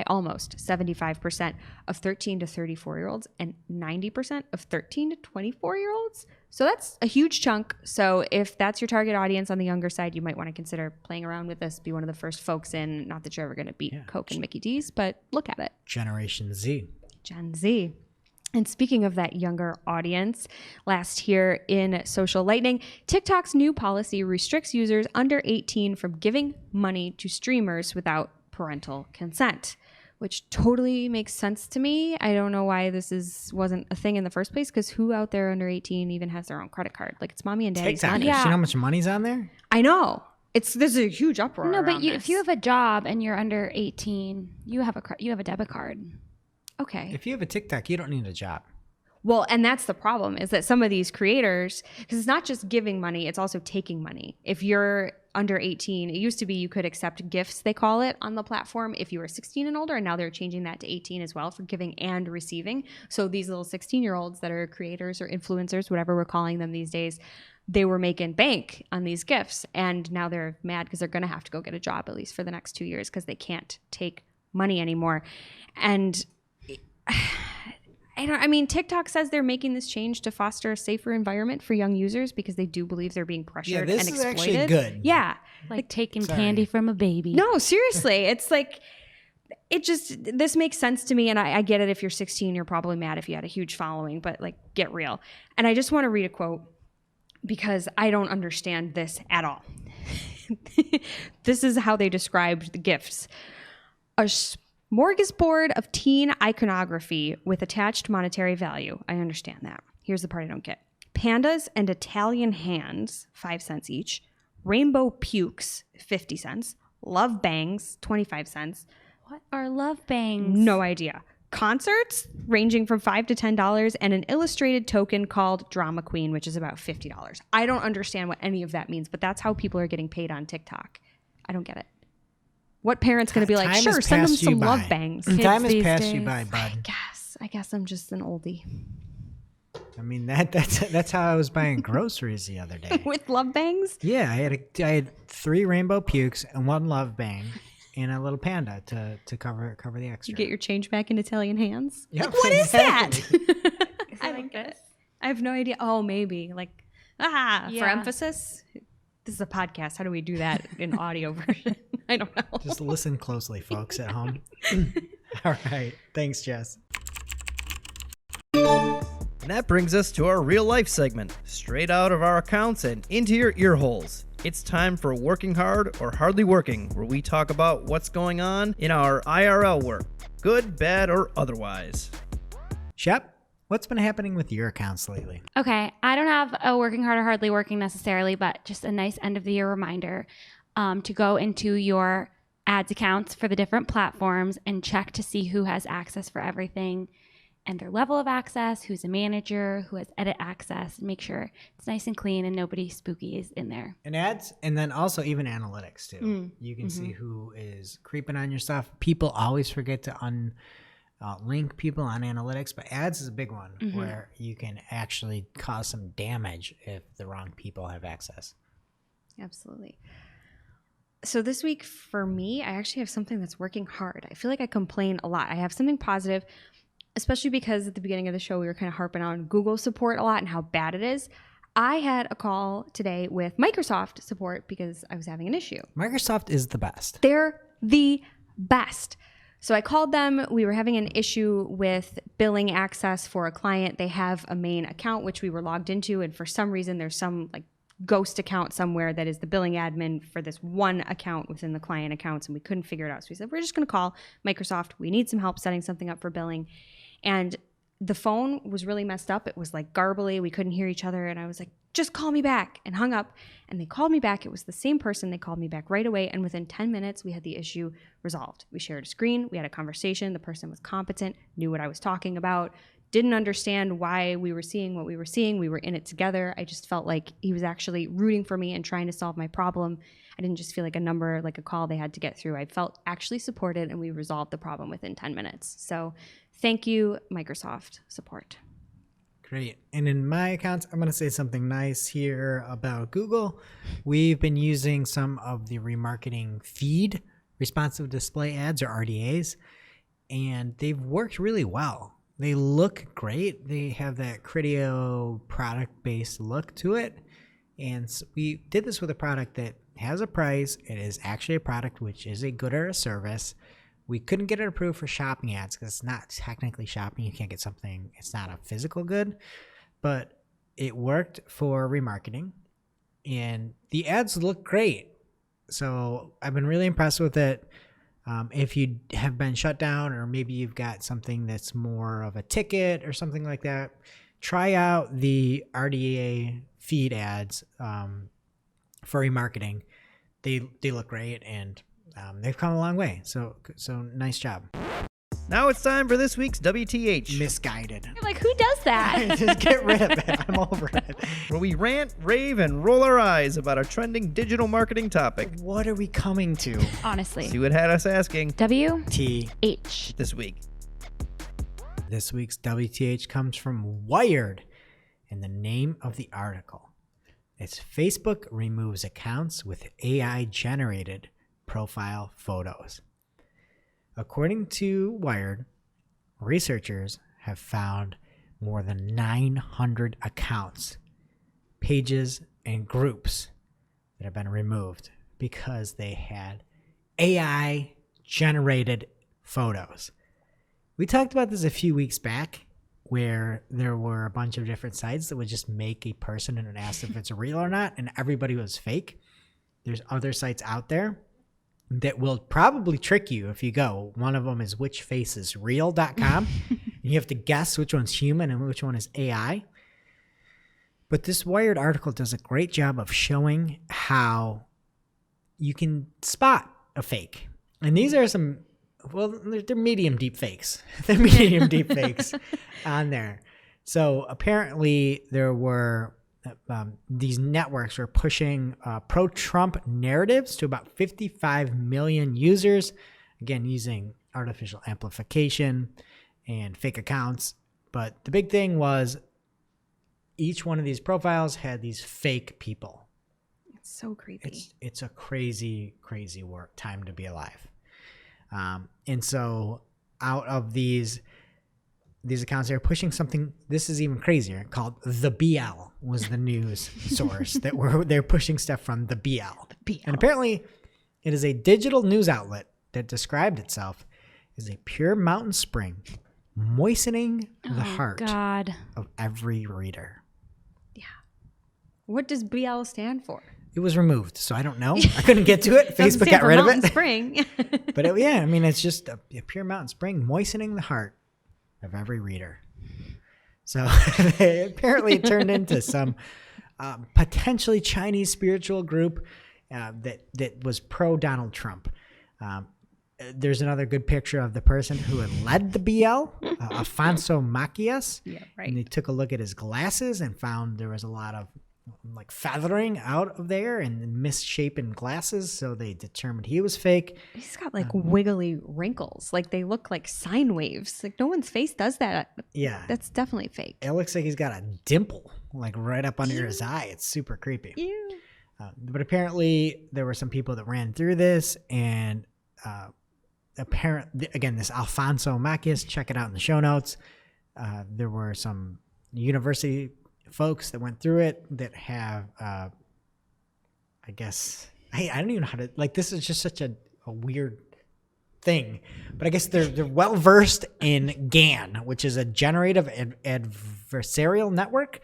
almost 75% of 13 to 34-year-olds and 90% of 13 to 24-year-olds. So that's a huge chunk. So if that's your target audience on the younger side, you might want to consider playing around with this, be one of the first folks in. Not that you're ever going to beat Coke and Mickey D's, but look at it. Generation Z. Gen Z. And speaking of that younger audience, last year in Social Lightning, TikTok's new policy restricts users under 18 from giving money to streamers without parental consent, which totally makes sense to me. I don't know why this wasn't a thing in the first place, because who out there under 18 even has their own credit card? Like, it's mommy and daddy's TikTok. money. You know how much money's on there? I know. There's a huge uproar. No, but around if you have a job and you're under 18, you have a debit card. Okay. If you have a TikTok, you don't need a job. Well, and that's the problem, is that some of these creators, because it's not just giving money, it's also taking money. If you're under 18, it used to be you could accept gifts, they call it, on the platform if you were 16 and older, and now they're changing that to 18 as well for giving and receiving. So these little 16-year-olds that are creators or influencers, whatever we're calling them these days, they were making bank on these gifts, and now they're mad because they're going to have to go get a job at least for the next 2 years because they can't take money anymore. And TikTok says they're making this change to foster a safer environment for young users because they do believe they're being pressured and exploited. This is actually good. Yeah. Like taking candy from a baby. No, seriously. It's like, this makes sense to me. And I get it. If you're 16, you're probably mad if you had a huge following, but like, get real. And I just want to read a quote because I don't understand this at all. This is how they described the gifts. A smorgasbord of teen iconography with attached monetary value. I understand that. Here's the part I don't get. Pandas and Italian hands, 5 cents each. Rainbow pukes, 50 cents. Love bangs, 25 cents. What are love bangs? No idea. Concerts ranging from $5 to $10, and an illustrated token called Drama Queen, which is about $50. I don't understand what any of that means, but that's how people are getting paid on TikTok. I don't get it. What parent's going to be like, Time sure, has send them passed some you love by. bangs? Time has these passed you days. by, bud. I guess I'm just an oldie. I mean, that's how I was buying groceries the other day. With love bangs? Yeah, I had 3 rainbow pukes and 1 love bang and a little panda to cover the extra. You get your change back in Italian hands? Yep, Like, what is that? I like this. I have no idea. Oh, maybe. Like, for Yeah. emphasis? This is a podcast. How do we do that in audio version? I don't know. Just listen closely, folks at home. All right. Thanks, Jess. And that brings us to our real life segment, straight out of our accounts and into your ear holes. It's time for Working Hard or Hardly Working, where we talk about what's going on in our IRL work, good, bad, or otherwise. Shep, what's been happening with your accounts lately? Okay, I don't have a working hard or hardly working necessarily, but just a nice end of the year reminder to go into your ads accounts for the different platforms and check to see who has access for everything and their level of access, who's a manager, who has edit access, and make sure it's nice and clean and nobody spooky is in there. And ads, and then also even analytics too. You can see who is creeping on your stuff. People always forget to link people on analytics, but ads is a big one where you can actually cause some damage if the wrong people have access. Absolutely. So this week for me, I actually have something that's working hard. I feel like I complain a lot. I have something positive. especially because at the beginning of the show, we were kind of harping on Google support a lot and how bad it is. I had a call today with Microsoft support because I was having an issue. Microsoft is the best. They're the best. So I called them. We were having an issue with billing access for a client. They have a main account, which we were logged into. And for some reason, there's some like ghost account somewhere that is the billing admin for this one account within the client accounts. And we couldn't figure it out. So we said, we're just going to call Microsoft. We need some help setting something up for billing. And the phone was really messed up. It was like garbly. We couldn't hear each other. And I was like, just call me back, and hung up. And they called me back. It was the same person. They called me back right away. And within 10 minutes, we had the issue resolved. We shared a screen. We had a conversation. The person was competent, knew what I was talking about, didn't understand why we were seeing what we were seeing. We were in it together. I just felt like he was actually rooting for me and trying to solve my problem. I didn't just feel like a number, like a call they had to get through. I felt actually supported, and we resolved the problem within 10 minutes. So thank you, Microsoft support. Great. And in my accounts, I'm going to say something nice here about Google. We've been using some of the remarketing feed, responsive display ads, or RDAs, and they've worked really well. They look great. They have that Criteo product-based look to it. And so we did this with a product that has a price. It is actually a product which is a good or a service. We couldn't get it approved for shopping ads because it's not technically shopping. You can't get something, it's not a physical good, but it worked for remarketing and the ads look great. So I've been really impressed with it. If you have been shut down, or maybe you've got something that's more of a ticket or something like that, try out the RDA feed ads for remarketing. They look great, and they've come a long way. So nice job. Now it's time for this week's WTH, Misguided. You're like, who does that? Just get rid of it. I'm over it. where we rant, rave, and roll our eyes about a trending digital marketing topic. What are we coming to Honestly. See what had us asking WH. this week. This week's WTH comes from Wired, and the name of the article. It's Facebook removes accounts with AI-generated profile photos. According to Wired, researchers have found more than 900 accounts, pages, and groups that have been removed because they had AI-generated photos. We talked about this a few weeks back, where there were a bunch of different sites that would just make a person and ask if it's real or not, and everybody was fake. There's other sites out there that will probably trick you if you go. One of them is whichfaceisreal.com. And you have to guess which one's human and which one is AI. But this Wired article does a great job of showing how you can spot a fake. And these are some, well, they're medium deep fakes. They're medium deep fakes on there. So apparently there were these networks were pushing pro-Trump narratives to about 55 million users, again, using artificial amplification and fake accounts. But the big thing was each one of these profiles had these fake people. It's so creepy. It's a crazy, crazy time to be alive. And so out of these accounts, they're pushing something, this is even crazier, called the BL was the news source that they're pushing stuff from the BL. The BL. And apparently it is a digital news outlet that described itself as a pure mountain spring, moistening the heart of every reader. Yeah. What does BL stand for? It was removed, so I don't know. I couldn't get to it. Facebook got rid of it. Spring. But it's just a pure mountain spring, moistening the heart of every reader. So apparently it turned into some potentially Chinese spiritual group that was pro Donald Trump. There's another good picture of the person who had led the BL, Afonso Macias. Yeah, right. And they took a look at his glasses and found there was a lot of like feathering out of there and misshapen glasses, so they determined he was fake. He's got like wiggly wrinkles, like they look like sine waves. Like no one's face does that. Yeah, that's definitely fake. It looks like he's got a dimple like right up under his eye. It's super creepy. Ew. But apparently there were some people that ran through this, and again, this Alfonso Macias, check it out in the show notes. There were some university folks that went through it that have, I guess, I don't even know how to, like, this is just such a weird thing, but I guess they're well versed in GAN, which is a generative adversarial network.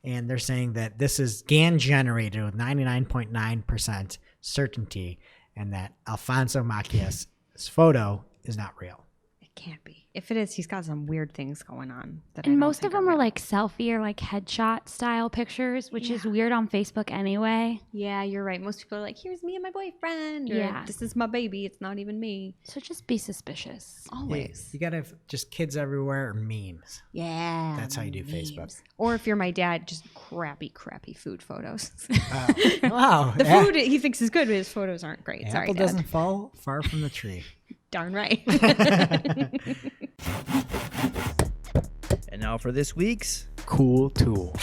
And they're saying that this is GAN generated with 99.9% certainty, and that Alfonso Macias' photo is not real. It can't be. If it is, he's got some weird things going on. And most of them are like selfie or like headshot style pictures, which is weird on Facebook anyway. Yeah, you're right. Most people are like, here's me and my boyfriend. Or, Yeah. this is my baby. It's not even me. So just be suspicious. Always. You gotta have just kids everywhere or memes. Yeah. That's how you do Facebook. Or if you're my dad, just crappy food photos. Wow. The food he thinks is good, but his photos aren't great. Sorry, Apple Dad. doesn't fall far from the tree. Darn right. And now for this week's Cool tool.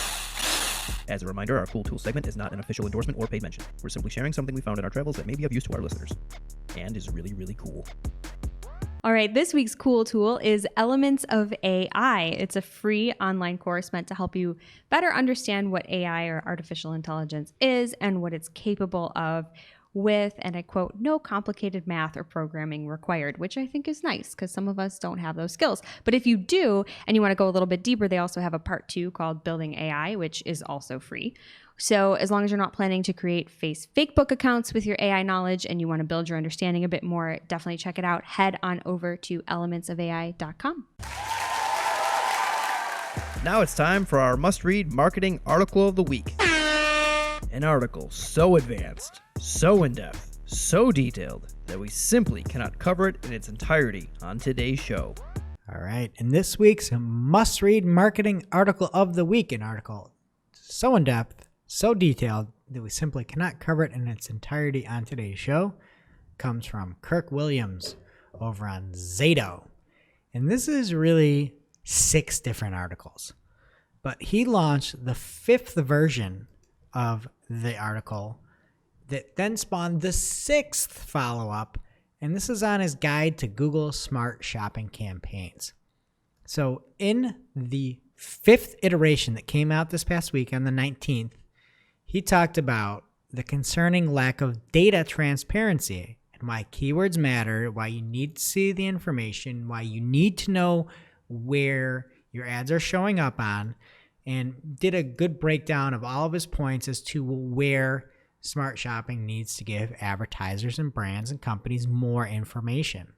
As a reminder, our Cool Tool segment is not an official endorsement or paid mention. We're simply sharing something we found in our travels that may be of use to our listeners. And is really, really cool. All right, this week's cool tool is Elements of AI. It's a free online course meant to help you better understand what AI or artificial intelligence is and what it's capable of with, and I quote, no complicated math or programming required, which I think is nice because some of us don't have those skills. But if you do and you want to go a little bit deeper, they also have a part 2 called Building AI, which is also free. So as long as you're not planning to create Facebook accounts with your AI knowledge and you want to build your understanding a bit more, definitely check it out. Head on over to elementsofai.com. Now it's time for our must-read marketing article of the week. An article so advanced, so in-depth, so detailed that we simply cannot cover it in its entirety on today's show. All right. In this week's must-read marketing article of the week, an article so in-depth, so detailed that we simply cannot cover it in its entirety on today's show, comes from Kirk Williams over on Zato. And this is really 6 different articles. But he launched the 5th version of the article that then spawned the 6th follow-up, and this is on his guide to Google Smart Shopping Campaigns. So in the 5th iteration that came out this past week on the 19th, he talked about the concerning lack of data transparency and why keywords matter, why you need to see the information, why you need to know where your ads are showing up on, and did a good breakdown of all of his points as to where smart shopping needs to give advertisers and brands and companies more information.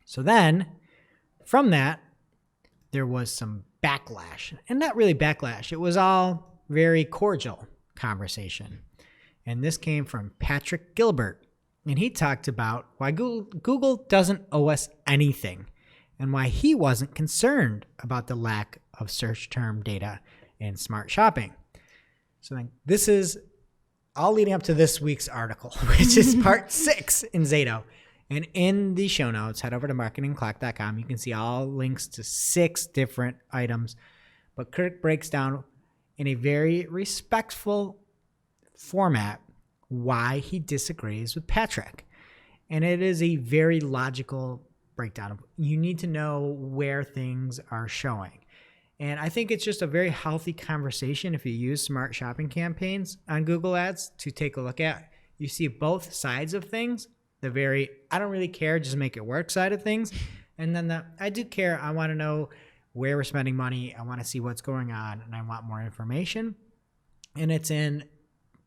So then, from that, there was some backlash. And not really backlash. It was all very cordial conversation. And this came from Patrick Gilbert. And he talked about why Google doesn't owe us anything and why he wasn't concerned about the lack of search term data in smart shopping. So then this is all leading up to this week's article, which is part 6 in Zato. And in the show notes, head over to marketingclock.com. You can see all links to 6 different items. But Kirk breaks down in a very respectful format why he disagrees with Patrick. And it is a very logical breakdown. You need to know where things are showing. And I think it's just a very healthy conversation if you use smart shopping campaigns on Google Ads to take a look at. You see both sides of things. The very, I don't really care, just make it work side of things. And then the, I do care, I want to know where we're spending money. I want to see what's going on and I want more information. And it's in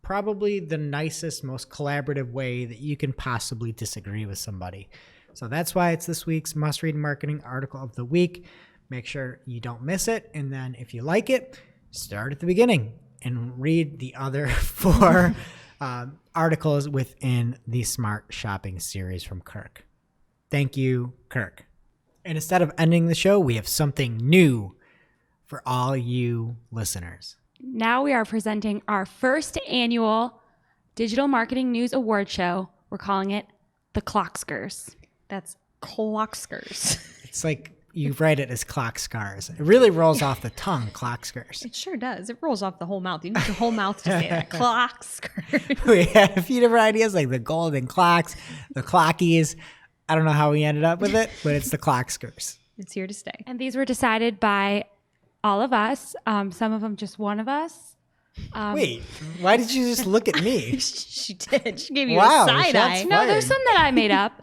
probably the nicest, most collaborative way that you can possibly disagree with somebody. So that's why it's this week's must-read marketing article of the week. Make sure you don't miss it. And then if you like it, start at the beginning and read the other 4 articles within the Smart Shopping series from Kirk. Thank you, Kirk. And instead of ending the show, we have something new for all you listeners. Now we are presenting our first annual Digital Marketing News Award show. We're calling it the Clockscars. That's Clockscars. It's like you write it as Clockscars. It really rolls off the tongue, Clockscars. It sure does. It rolls off the whole mouth. You need your whole mouth to say that. Clockscars. We had a few different ideas like the golden clocks, the clockies. I don't know how we ended up with it, but it's the Clockscars. It's here to stay. And these were decided by all of us. Some of them just one of us. Wait, why did you just look at me? She did. She gave you Wow, a side shots eye. No, there's fired. some that I made up.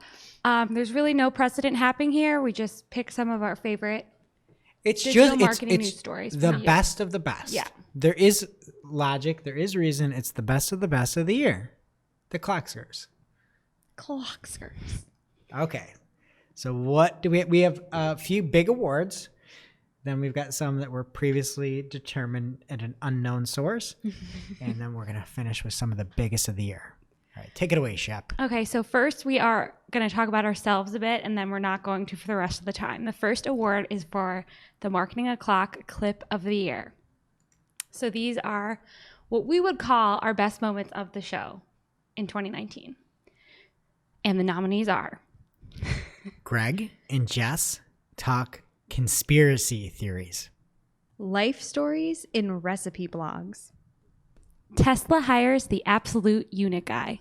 There's really no precedent happening here. We just picked some of our favorite. It's Digital just marketing it's news stories the from you. best of the best. Yeah. There is logic. There is reason. It's the best of the year. The Clockscars. Clockscars. Okay. So what do we have a few big awards. Then we've got some that were previously determined at an unknown source. And then we're going to finish with some of the biggest of the year. All right. Take it away, Shep. Okay, so first we are going to talk about ourselves a bit, and then we're not going to for the rest of the time. The first award is for the Marketing O'Clock Clip of the Year. So these are what we would call our best moments of the show in 2019. And the nominees are Greg and Jess talk conspiracy theories. Life stories in recipe blogs. Tesla hires the absolute unit guy.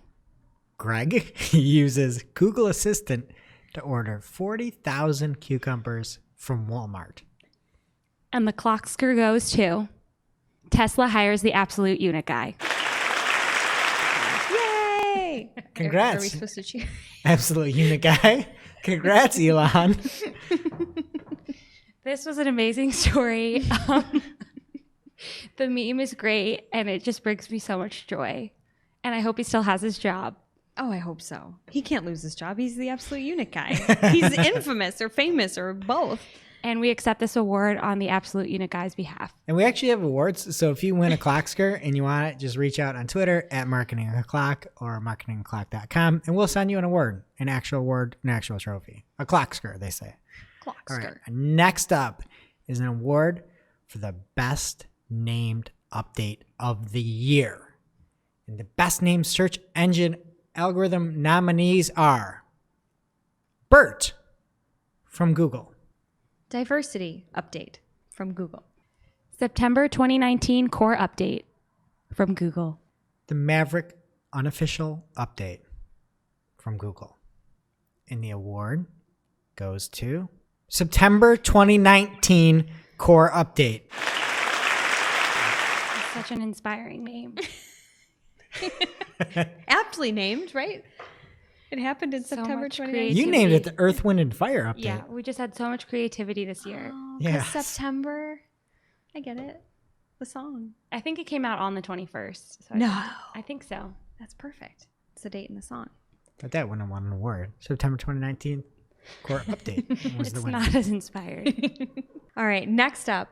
Greg uses Google Assistant to order 40,000 cucumbers from Walmart. And the Clockscar goes to Tesla hires the absolute unit guy. Yay! Congrats. Are we supposed to cheer? Absolute unit guy. Congrats, Elon. This was an amazing story. The meme is great, and it just brings me so much joy. And I hope he still has his job. Oh, I hope so. He can't lose his job. He's the absolute unit guy. He's infamous or famous or both. And we accept this award on the absolute unit guy's behalf. And we actually have awards. So if you win a Clockscar and you want it, just reach out on Twitter at marketingoclock or marketingoclock.com, and we'll send you an award, an actual award, an actual trophy. A Clockscar, they say. All right. Clockscar. Next up is an award for the best named update of the year. And the best named search engine algorithm nominees are BERT from Google, Diversity update from Google. September 2019 core update from Google. the Maverick unofficial update from Google. And the award goes to September 2019 core update. It's such an inspiring name. Aptly named, right? It happened in So September much 2019. You named it the Earth, Wind, and Fire update. Yeah, we just had so much creativity this year. Oh, Yes. September. I get it. The song. I think it came out on the 21st. So No. I think so. That's perfect. It's the date in the song. But that wouldn't have won an award. September 2019 core update was the It's winner. not as inspired. All right. Next up,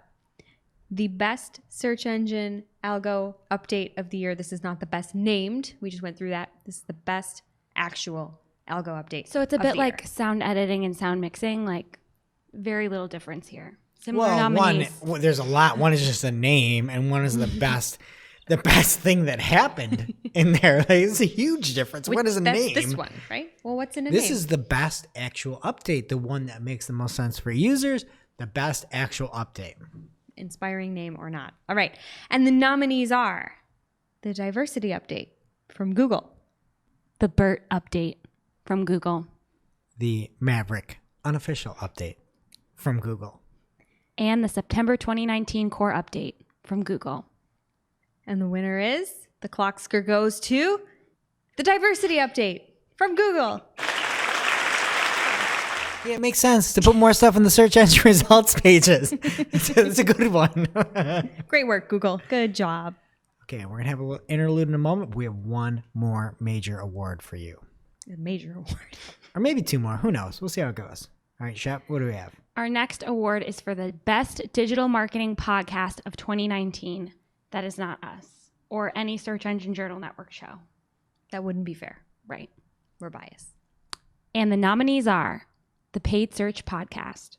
the best search engine algo update of the year. This is not the best named. We just went through that. This is the best actual algo update. So it's a of bit the like year. sound editing and sound mixing, like very little difference here. Similar Well, nominees. one, there's a lot. One is just a name, and one is the best thing that happened in there. Like, it's a huge difference. What is a That's name? this one, right? Well, what's in a This name? is the best actual update, the one that makes the most sense for users, the best actual update. Inspiring name or not. All right. And the nominees are the diversity update from Google, The BERT update from Google. The Maverick unofficial update from Google. And the September 2019 core update from Google. and the winner is the Clockscar goes to the diversity update from Google. Yeah, it makes sense to put more stuff in the search engine results pages. It's a good one. Great work, Google. Good job. Okay, we're going to have a little interlude in a moment, but we have one more major award for you. A major award. Or maybe two more. Who knows? We'll see how it goes. All right, Shep, what do we have? Our next award is for the best digital marketing podcast of 2019. That is not us or any search engine journal network show. That wouldn't be fair. Right. We're biased. And the nominees are the Paid Search Podcast,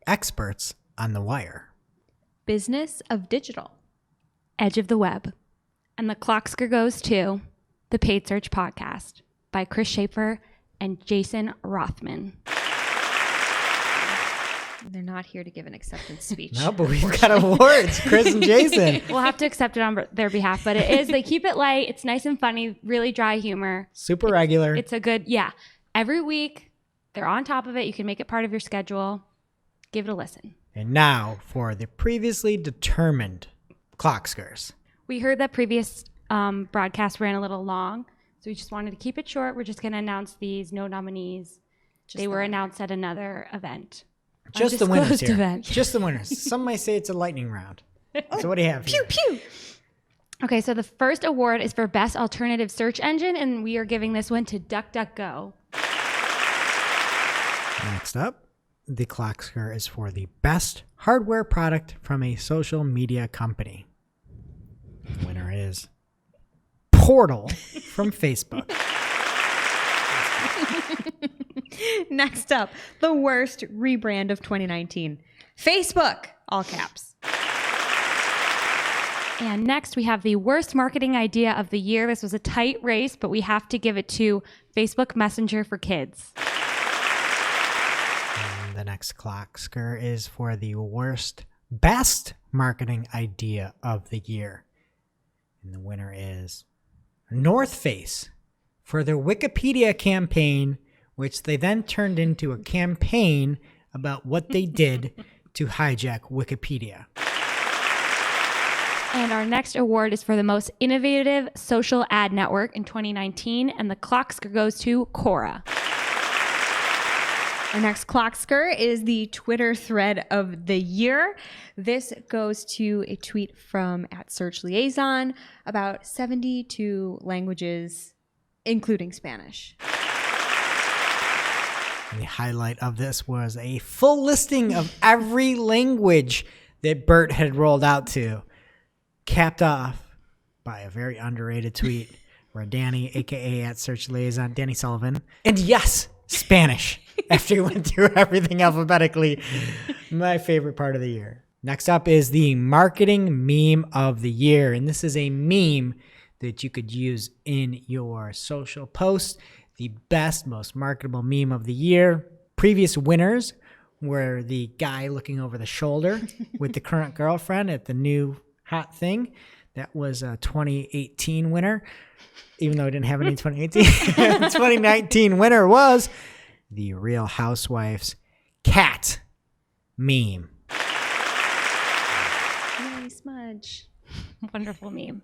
Experts on the Wire. Business of Digital. Edge of the Web, and the Clockscar goes to the Paid Search Podcast by Chris Schaefer and Jason Rothman. They're not here to give an acceptance speech. No, but we've got awards, Chris and Jason. We'll have to accept it on their behalf, but it is, they keep it light. It's nice and funny, really dry humor. Super regular. It's a good, yeah. Every week, They're on top of it. You can make it part of your schedule. Give it a listen. And now for the previously determined Clockscars. We heard that previous broadcast ran a little long, so we just wanted to keep it short. We're just going to announce these. No nominees. They were announced at another event. Just the winners Undisclosed here. event. Just the winners. Some might say it's a lightning round. So what do you have here? Pew. Okay, so the first award is for Best Alternative Search Engine, and we are giving this one to DuckDuckGo. Next up, the Clockscar is for the best hardware product from a social media company. The winner is Portal from Facebook. Next up, the worst rebrand of 2019. Facebook, all caps. And next, we have the worst marketing idea of the year. This was a tight race, but we have to give it to Facebook Messenger for Kids. And the next Clockscar is for the best marketing idea of the year. And the winner is North Face for their Wikipedia campaign, which they then turned into a campaign about what they did to hijack Wikipedia. And our next award is for the most innovative social ad network in 2019, and the Clockscar goes to Quora. Our next Clockscar is the Twitter thread of the year. This goes to a tweet from @SearchLiaison about 72 languages, including Spanish. And the highlight of this was a full listing of every language that Bert had rolled out to, capped off by a very underrated tweet where Danny, aka @SearchLiaison, Danny Sullivan, and yes, Spanish, after he went through everything alphabetically. My favorite part of the year. Next up is the marketing meme of the year. And this is a meme that you could use in your social posts. The best, most marketable meme of the year. Previous winners were the guy looking over the shoulder with the current girlfriend at the new hot thing. That was a 2018 winner, even though I didn't have any 2018. 2019 winner was the Real Housewives cat meme. Yay, smudge. Wonderful meme.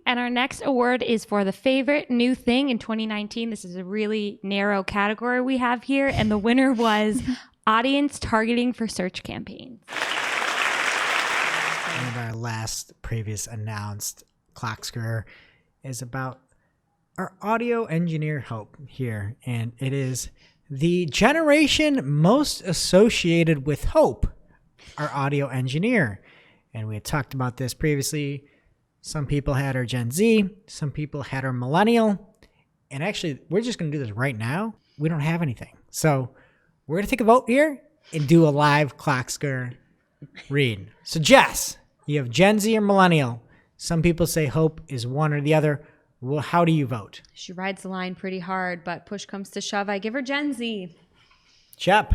And our next award is for the favorite new thing in 2019. This is a really narrow category we have here, and the winner was audience targeting for search campaigns. And our last previous announced Clockscar is about our audio engineer Hope here. And it is the generation most associated with Hope, our audio engineer. And we had talked about this previously. Some people had her Gen Z, some people had her millennial. And actually, we're just going to do this right now. We don't have anything. So we're going to take a vote here and do a live Clockscar read. So Jess, you have Gen Z or millennial. Some people say Hope is one or the other. Well, how do you vote? She rides the line pretty hard, but push comes to shove, I give her Gen Z. Shep.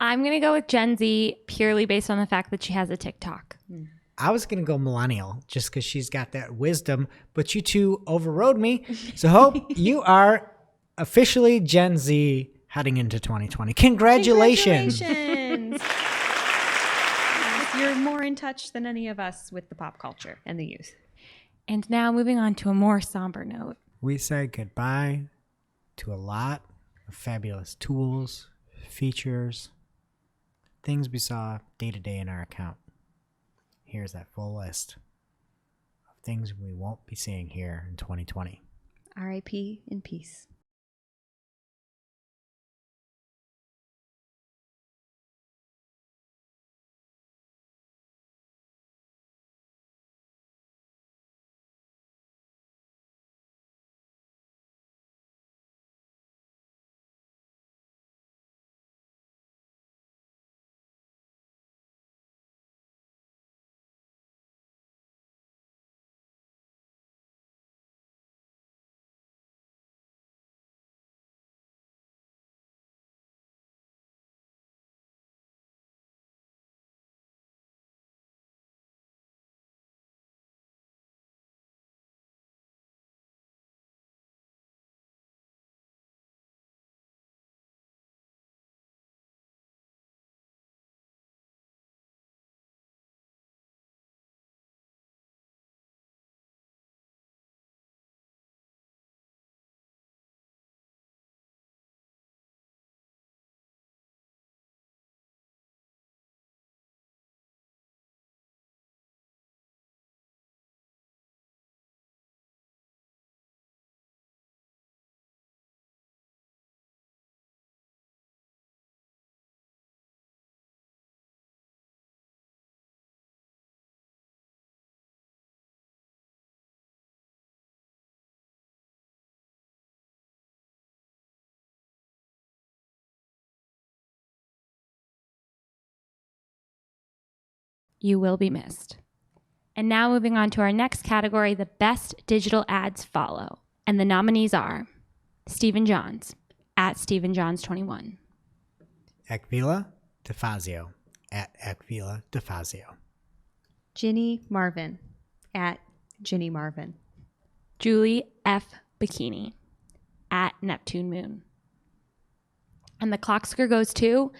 I'm going to go with Gen Z purely based on the fact that she has a TikTok. I was going to go millennial just because she's got that wisdom, but you two overrode me. So Hope, you are officially Gen Z heading into 2020. Congratulations. Congratulations. You're more in touch than any of us with the pop culture and the youth. And now moving on to a more somber note. We say goodbye to a lot of fabulous tools, features, things we saw day to day in our account. Here's that full list of things we won't be seeing here in 2020. R.I.P. in peace. You will be missed. And now moving on to our next category, the best digital ads follow. And the nominees are Stephen Johns at Stephen Johns 21. Ekvila DeFazio at Ekvila DeFazio. Ginny Marvin at Ginny Marvin. Julie F. Bikini at Neptune Moon. And the Clockscar goes to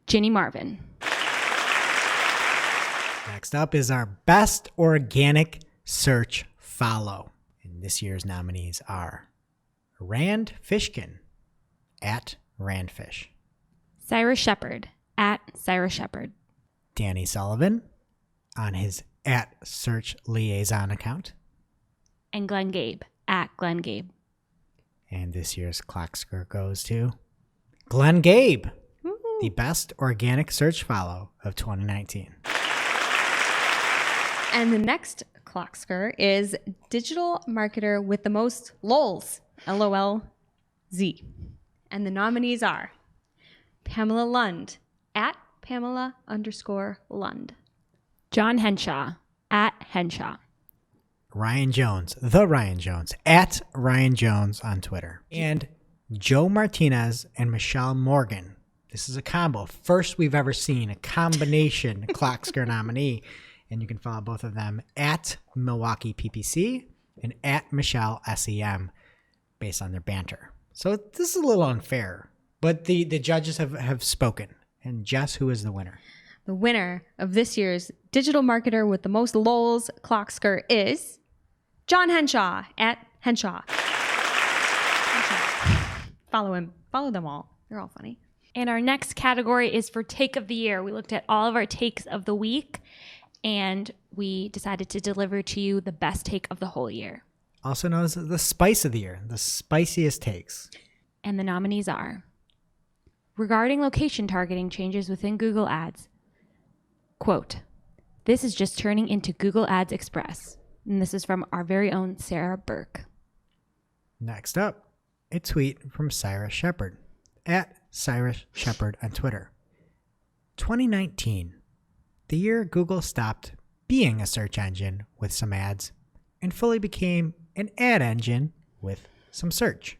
Ginny Marvin. Next up is our best organic search follow. And this year's nominees are Rand Fishkin at Randfish. Cyrus Shepard at Cyrus Shepard. Danny Sullivan on his at Search Liaison account. And Glenn Gabe at Glenn Gabe. And this year's Clockscar goes to Glenn Gabe, the best organic search follow of 2019. And the next Clockscar is digital marketer with the most LOLs, LOLZ. And the nominees are Pamela Lund at Pamela_Lund. John Henshaw at Henshaw. Ryan Jones, the Ryan Jones, at Ryan Jones on Twitter. And Joe Martinez and Michelle Morgan. This is a combo. First we've ever seen a combination Clockscar nominee. And you can follow both of them at Milwaukee PPC and at Michelle SEM based on their banter. So this is a little unfair, but the judges have spoken. And Jess, who is the winner? The winner of this year's digital marketer with the most LOLs Clockscar is John Henshaw at Henshaw. Follow him. Follow them all. They're all funny. And our next category is for Take of the Year. We looked at all of our takes of the week, and we decided to deliver to you the best take of the whole year. Also known as the spice of the year, the spiciest takes. And the nominees are regarding location targeting changes within Google Ads. Quote, this is just turning into Google Ads Express. And this is from our very own Sarah Burke. Next up, a tweet from Cyrus Shepard at Cyrus Shepard on Twitter. 2019, the year Google stopped being a search engine with some ads and fully became an ad engine with some search.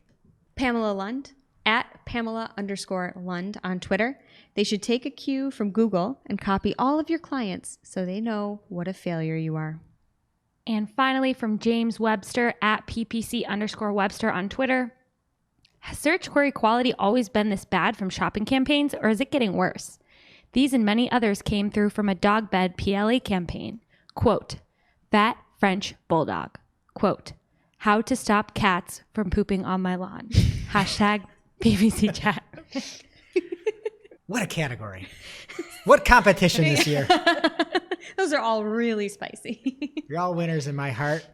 Pamela Lund at Pamela_Lund on Twitter. They should take a cue from Google and copy all of your clients so they know what a failure you are. And finally, from James Webster at PPC_Webster on Twitter. Has search query quality always been this bad from shopping campaigns, or is it getting worse? These and many others came through from a dog bed PLA campaign. Quote, fat French bulldog. Quote, how to stop cats from pooping on my lawn. Hashtag PPC chat. What a category. What competition this year. Those are all really spicy. You're all winners in my heart,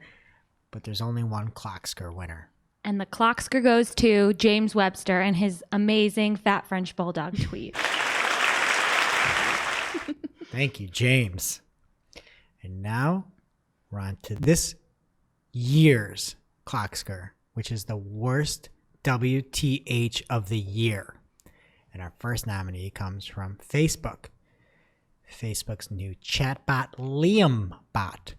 but there's only one Clockscar winner. And the Clockscar goes to James Webster and his amazing fat French bulldog tweet. Thank you, James. And now we're on to this year's Clockscar, which is the worst WTH of the year. And our first nominee comes from Facebook. Facebook's new chatbot, Liam Bot,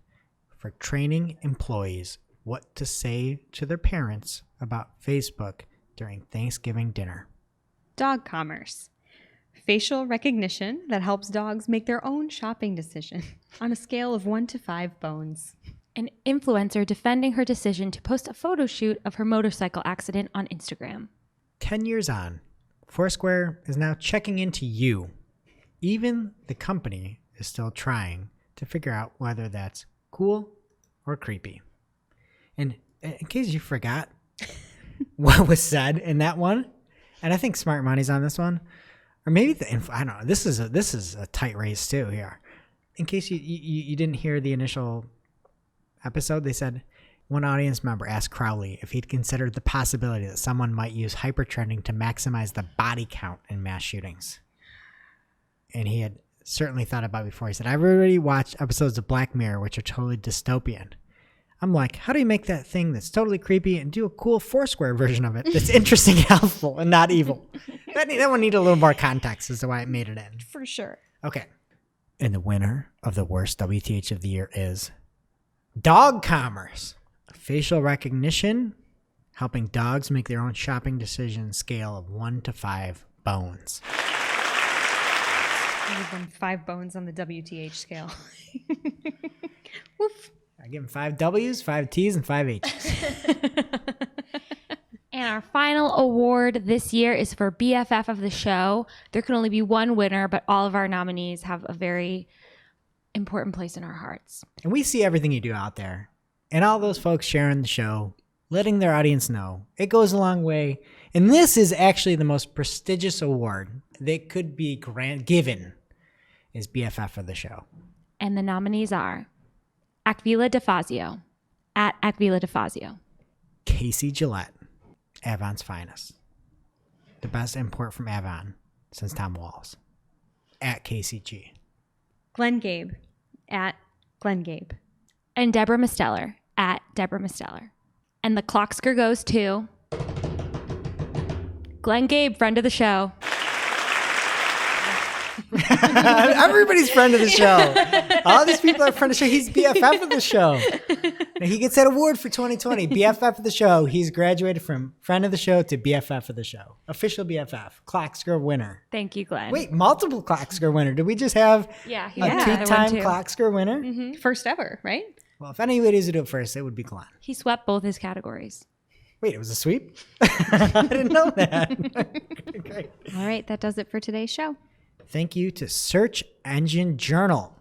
for training employees what to say to their parents about Facebook during Thanksgiving dinner. Dog commerce. Facial recognition that helps dogs make their own shopping decision on a scale of 1 to 5 bones. An influencer defending her decision to post a photo shoot of her motorcycle accident on Instagram. 10 years on, Foursquare is now checking into you. Even the company is still trying to figure out whether that's cool or creepy. And in case you forgot what was said in that one, and I think Smart Money's on this one, or maybe I don't know. This is a tight race too here. In case you didn't hear the initial episode, they said one audience member asked Crowley if he'd considered the possibility that someone might use hypertrending to maximize the body count in mass shootings. And he had certainly thought about it before. He said, I've already watched episodes of Black Mirror, which are totally dystopian. I'm like, how do you make that thing that's totally creepy and do a cool Foursquare version of it that's interesting, helpful, and not evil? That one needed a little more context as to why it made it in. For sure. Okay. And the winner of the worst WTH of the year is dog commerce. Facial recognition, helping dogs make their own shopping decisions, scale of 1 to 5 bones. I give them 5 bones on the WTH scale. Woof. I give them 5 W's, 5 T's, and 5 H's. And our final award this year is for BFF of the show. There can only be one winner, but all of our nominees have a very important place in our hearts. And we see everything you do out there. And all those folks sharing the show, letting their audience know. It goes a long way. And this is actually the most prestigious award that could be given is BFF of the show. And the nominees are Acvila DeFazio, at Acvila DeFazio. Casey Gillette, Avon's finest. The best import from Avon since Tom Walls. At KCG. Glenn Gabe, at Glenn Gabe. And Deborah Misteller, at Deborah Misteller. And the Clockscar goes to Glenn Gabe, friend of the show. Everybody's friend of the show. All these people are friend of the show. He's BFF of the show. Now he gets that award for 2020. BFF of the show. He's graduated from friend of the show to BFF of the show. Official BFF. Clockscar winner. Thank you, Glenn. Wait, multiple Clockscar winner. Did we just have Yeah, a he had another one two-time too. Clockscar winner? Mm-hmm. First ever, right? Well, if anybody was to do it first, it would be Glenn. He swept both his categories. Wait, it was a sweep? I didn't know that. Great. All right, that does it for today's show. Thank you to Search Engine Journal.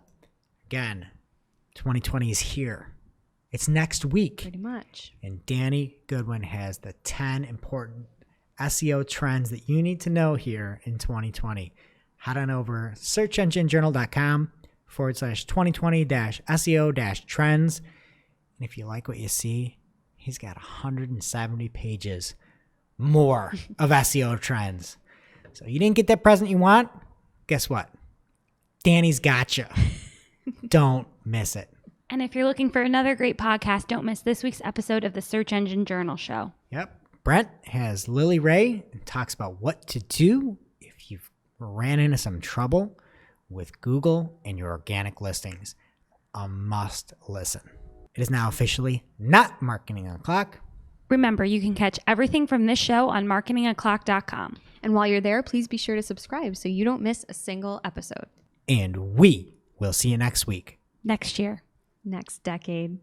Again, 2020 is here. It's next week. Pretty much. And Danny Goodwin has the 10 important SEO trends that you need to know here in 2020. Head on over searchenginejournal.com/2020-SEO-trends. And if you like what you see, he's got 170 pages more of SEO trends. So you didn't get that present you want? Guess what? Danny's got you. Don't miss it. And if you're looking for another great podcast, don't miss this week's episode of the Search Engine Journal Show. Yep. Brent has Lily Ray and talks about what to do if you've ran into some trouble with Google and your organic listings. A must listen. It is now officially not Marketing on the Clock. Remember, you can catch everything from this show on marketingoclock.com. And while you're there, please be sure to subscribe so you don't miss a single episode. And we will see you next week. Next year. Next decade.